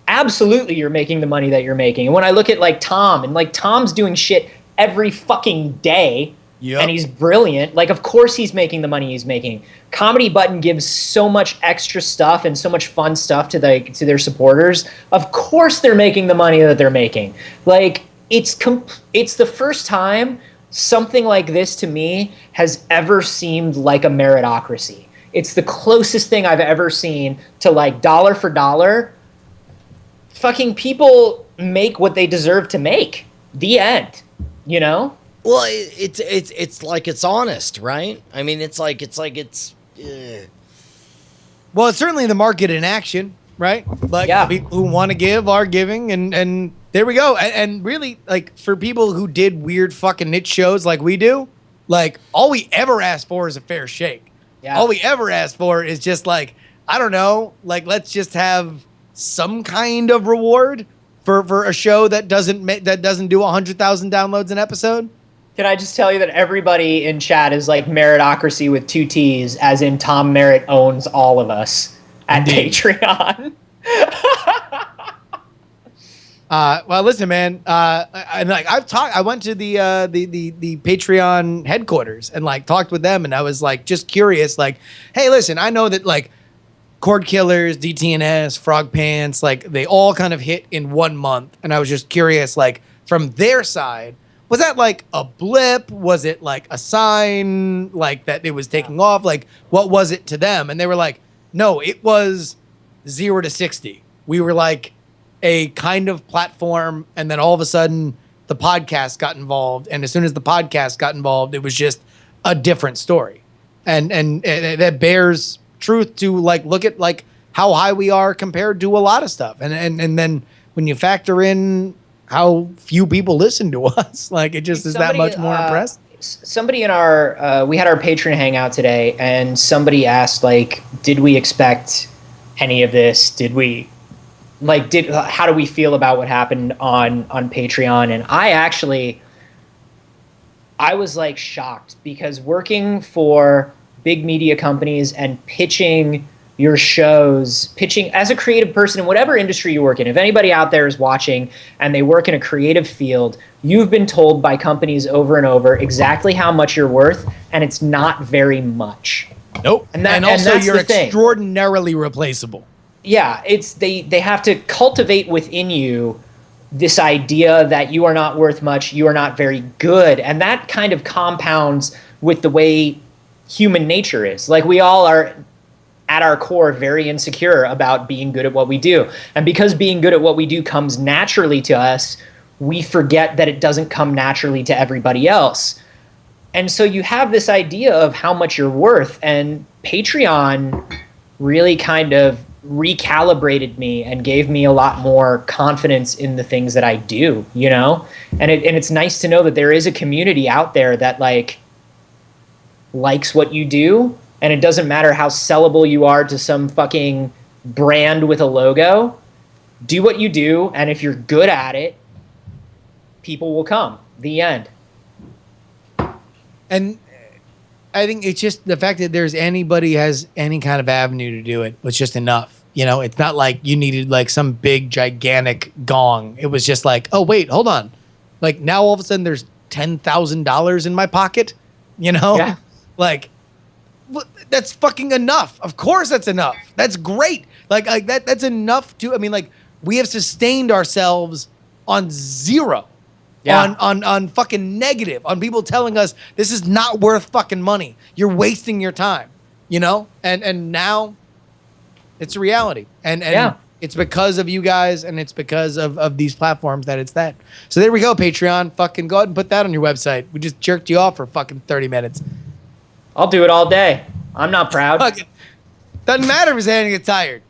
absolutely you're making the money that you're making. And when I look at Tom and Tom's doing shit every fucking day. Yep. And he's brilliant. Of course he's making the money he's making. Comedy Button gives so much extra stuff and so much fun stuff to their supporters. Of course they're making the money that they're making. It's the first time something like this to me has ever seemed like a meritocracy. It's the closest thing I've ever seen to dollar for dollar. Fucking people make what they deserve to make. The end. You know? Well, it's honest, right? I mean, it's. Well, it's certainly the market in action, right? The people who want to give are giving, and there we go. And really, for people who did weird fucking niche shows like we do, all we ever asked for is a fair shake. Yeah. All we ever asked for is just I don't know, like let's just have some kind of reward for a show that doesn't do 100,000 downloads an episode. Can I just tell you that everybody in chat is like meritocracy with 2 T's, as in Tom Merritt owns all of us at Patreon. Well, listen, man. I went to the Patreon headquarters and like talked with them, and I was like just curious, like, hey, listen, I know that like Cord Killers, DTNS, Frog Pants, like they all kind of hit in 1 month, and I was just curious, like from their side, was that like a blip? Was it like a sign like that it was taking off? Like what was it to them? And they were like, no, it was 0 to 60. We were like a kind of platform, and then all of a sudden the podcast got involved, and as soon as the podcast got involved, it was just a different story, and that bears truth to like look at like how high we are compared to a lot of stuff, and then when you factor in how few people listen to us, like it just is that much more impressive. Somebody in our we had our patron hangout today, and somebody asked like, did we expect any of this? Did we how do we feel about what happened on Patreon? And I was like shocked, because working for big media companies and pitching your shows, pitching as a creative person in whatever industry you work in, if anybody out there is watching and they work in a creative field, you've been told by companies over and over exactly how much you're worth, and it's not very much. Nope. And also you're extraordinarily replaceable. Yeah, it's they have to cultivate within you this idea that you are not worth much, you are not very good, and that kind of compounds with the way human nature is. Like we all are at our core very insecure about being good at what we do. And because being good at what we do comes naturally to us, we forget that it doesn't come naturally to everybody else. And so you have this idea of how much you're worth, and Patreon really kind of recalibrated me and gave me a lot more confidence in the things that I do, you know? And it's nice to know that there is a community out there that like likes what you do, and it doesn't matter how sellable you are to some fucking brand with a logo. Do what you do, and if you're good at it, people will come. The end. And I think it's just the fact that there's anybody has any kind of avenue to do it was just enough. You know, it's not like you needed like some big gigantic gong. It was just like, oh wait, hold on. Like now all of a sudden there's $10,000 in my pocket, you know? Yeah. Like that's fucking enough. Of course that's enough. That's great. Like that's enough to, I mean, like we have sustained ourselves on zero. Yeah. On fucking negative, on people telling us this is not worth fucking money. You're wasting your time, you know? And now it's a reality. And it's because of you guys, and it's because of these platforms that it's that. So there we go, Patreon. Fucking go ahead and put that on your website. We just jerked you off for fucking 30 minutes. I'll do it all day. I'm not proud. Doesn't matter if his hand gets tired.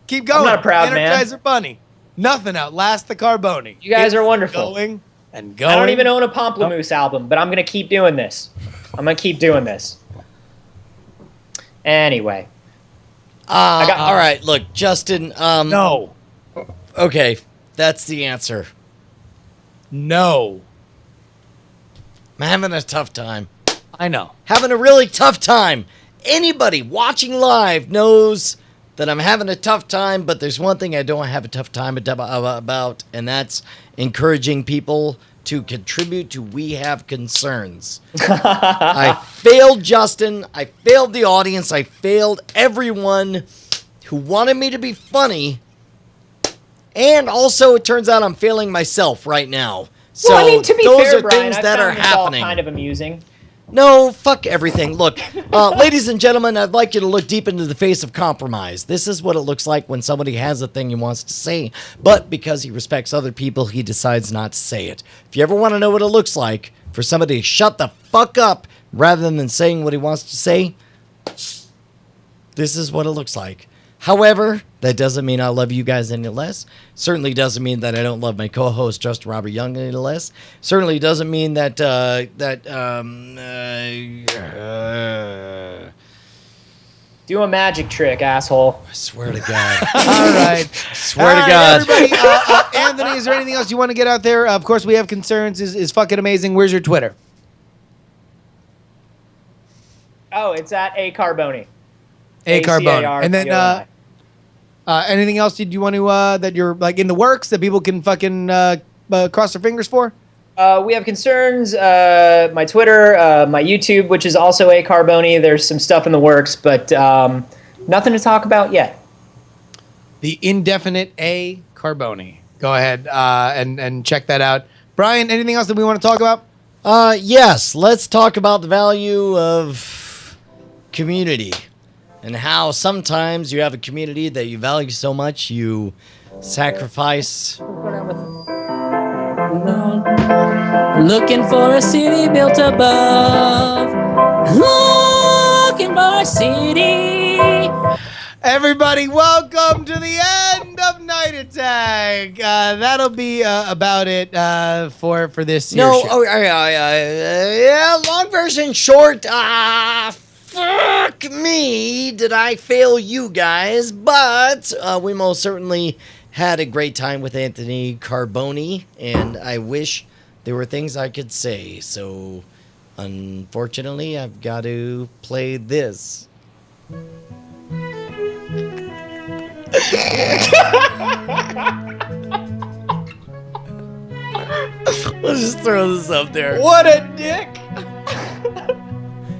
Keep going. I'm not proud, man. Energizer Bunny. Nothing outlasts the Carboni. You guys are wonderful. Going and going. I don't even own a Pomplamoose album, but I'm going to keep doing this. I'm going to keep doing this. Anyway. All right, look, Justin. No. Okay, that's the answer. No. I'm having a tough time. I know. Having a really tough time. Anybody watching live knows that I'm having a tough time, but there's one thing I don't have a tough time about, and that's encouraging people to contribute to We Have Concerns. I failed Justin. I failed the audience. I failed everyone who wanted me to be funny. And also, it turns out I'm failing myself right now. So well, I mean, to be those fair, are Brian, things I that found are this happening. all kind of amusing. No, fuck everything. Look, ladies and gentlemen, I'd like you to look deep into the face of compromise. This is what it looks like when somebody has a thing he wants to say, but because he respects other people, he decides not to say it. If you ever want to know what it looks like for somebody to shut the fuck up rather than saying what he wants to say, this is what it looks like. However, that doesn't mean I love you guys any less. Certainly doesn't mean that I don't love my co-host, Justin Robert Young, any less. Certainly doesn't mean that Do a magic trick, asshole. I swear to God. All right. Swear to All right, God. everybody. Anthony, is there anything else you want to get out there? Of course, we have concerns. Is fucking amazing. Where's your Twitter? Oh, it's at A Carboni. A Carboni. And then ACARBONI. anything else did you want to that you're like in the works that people can fucking cross their fingers for? We have concerns. My Twitter, my YouTube, which is also A Carboni. There's some stuff in the works, but nothing to talk about yet. The indefinite A Carboni. Go ahead and check that out. Brian, anything else that we want to talk about? Yes, let's talk about the value of community and how sometimes you have a community that you value so much you sacrifice. Looking for a city built above. Looking for a city. Everybody, welcome to the end of Night Attack. That'll be about it for this year's show. Yeah, long version short. Fuck me, did I fail you guys? But we most certainly had a great time with Anthony Carboni, and I wish there were things I could say. So, unfortunately, I've got to play this. Let's just throw this up there. What a dick!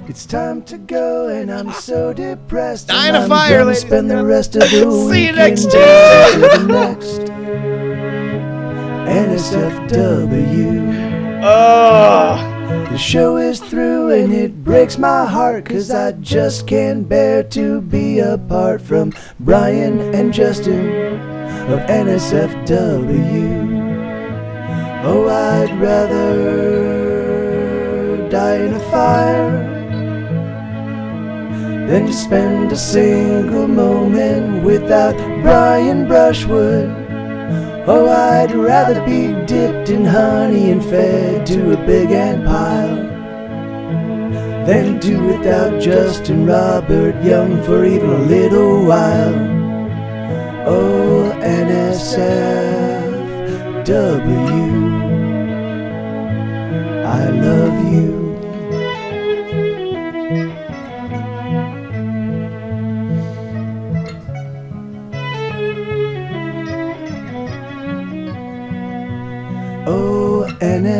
It's time to go, and I'm so depressed. Dying of fire, ladies. Spend the rest of the See you next weekend year. to the next NSFW. The show is through, and it breaks my heart, 'cause I just can't bear to be apart from Brian and Justin of NSFW. Oh, I'd rather die in a fire than to spend a single moment without Brian Brushwood. Oh, I'd rather be dipped in honey and fed to a big ant pile than do without Justin Robert Young for even a little while. Oh, NSFW, I love you. Oh, NSFW.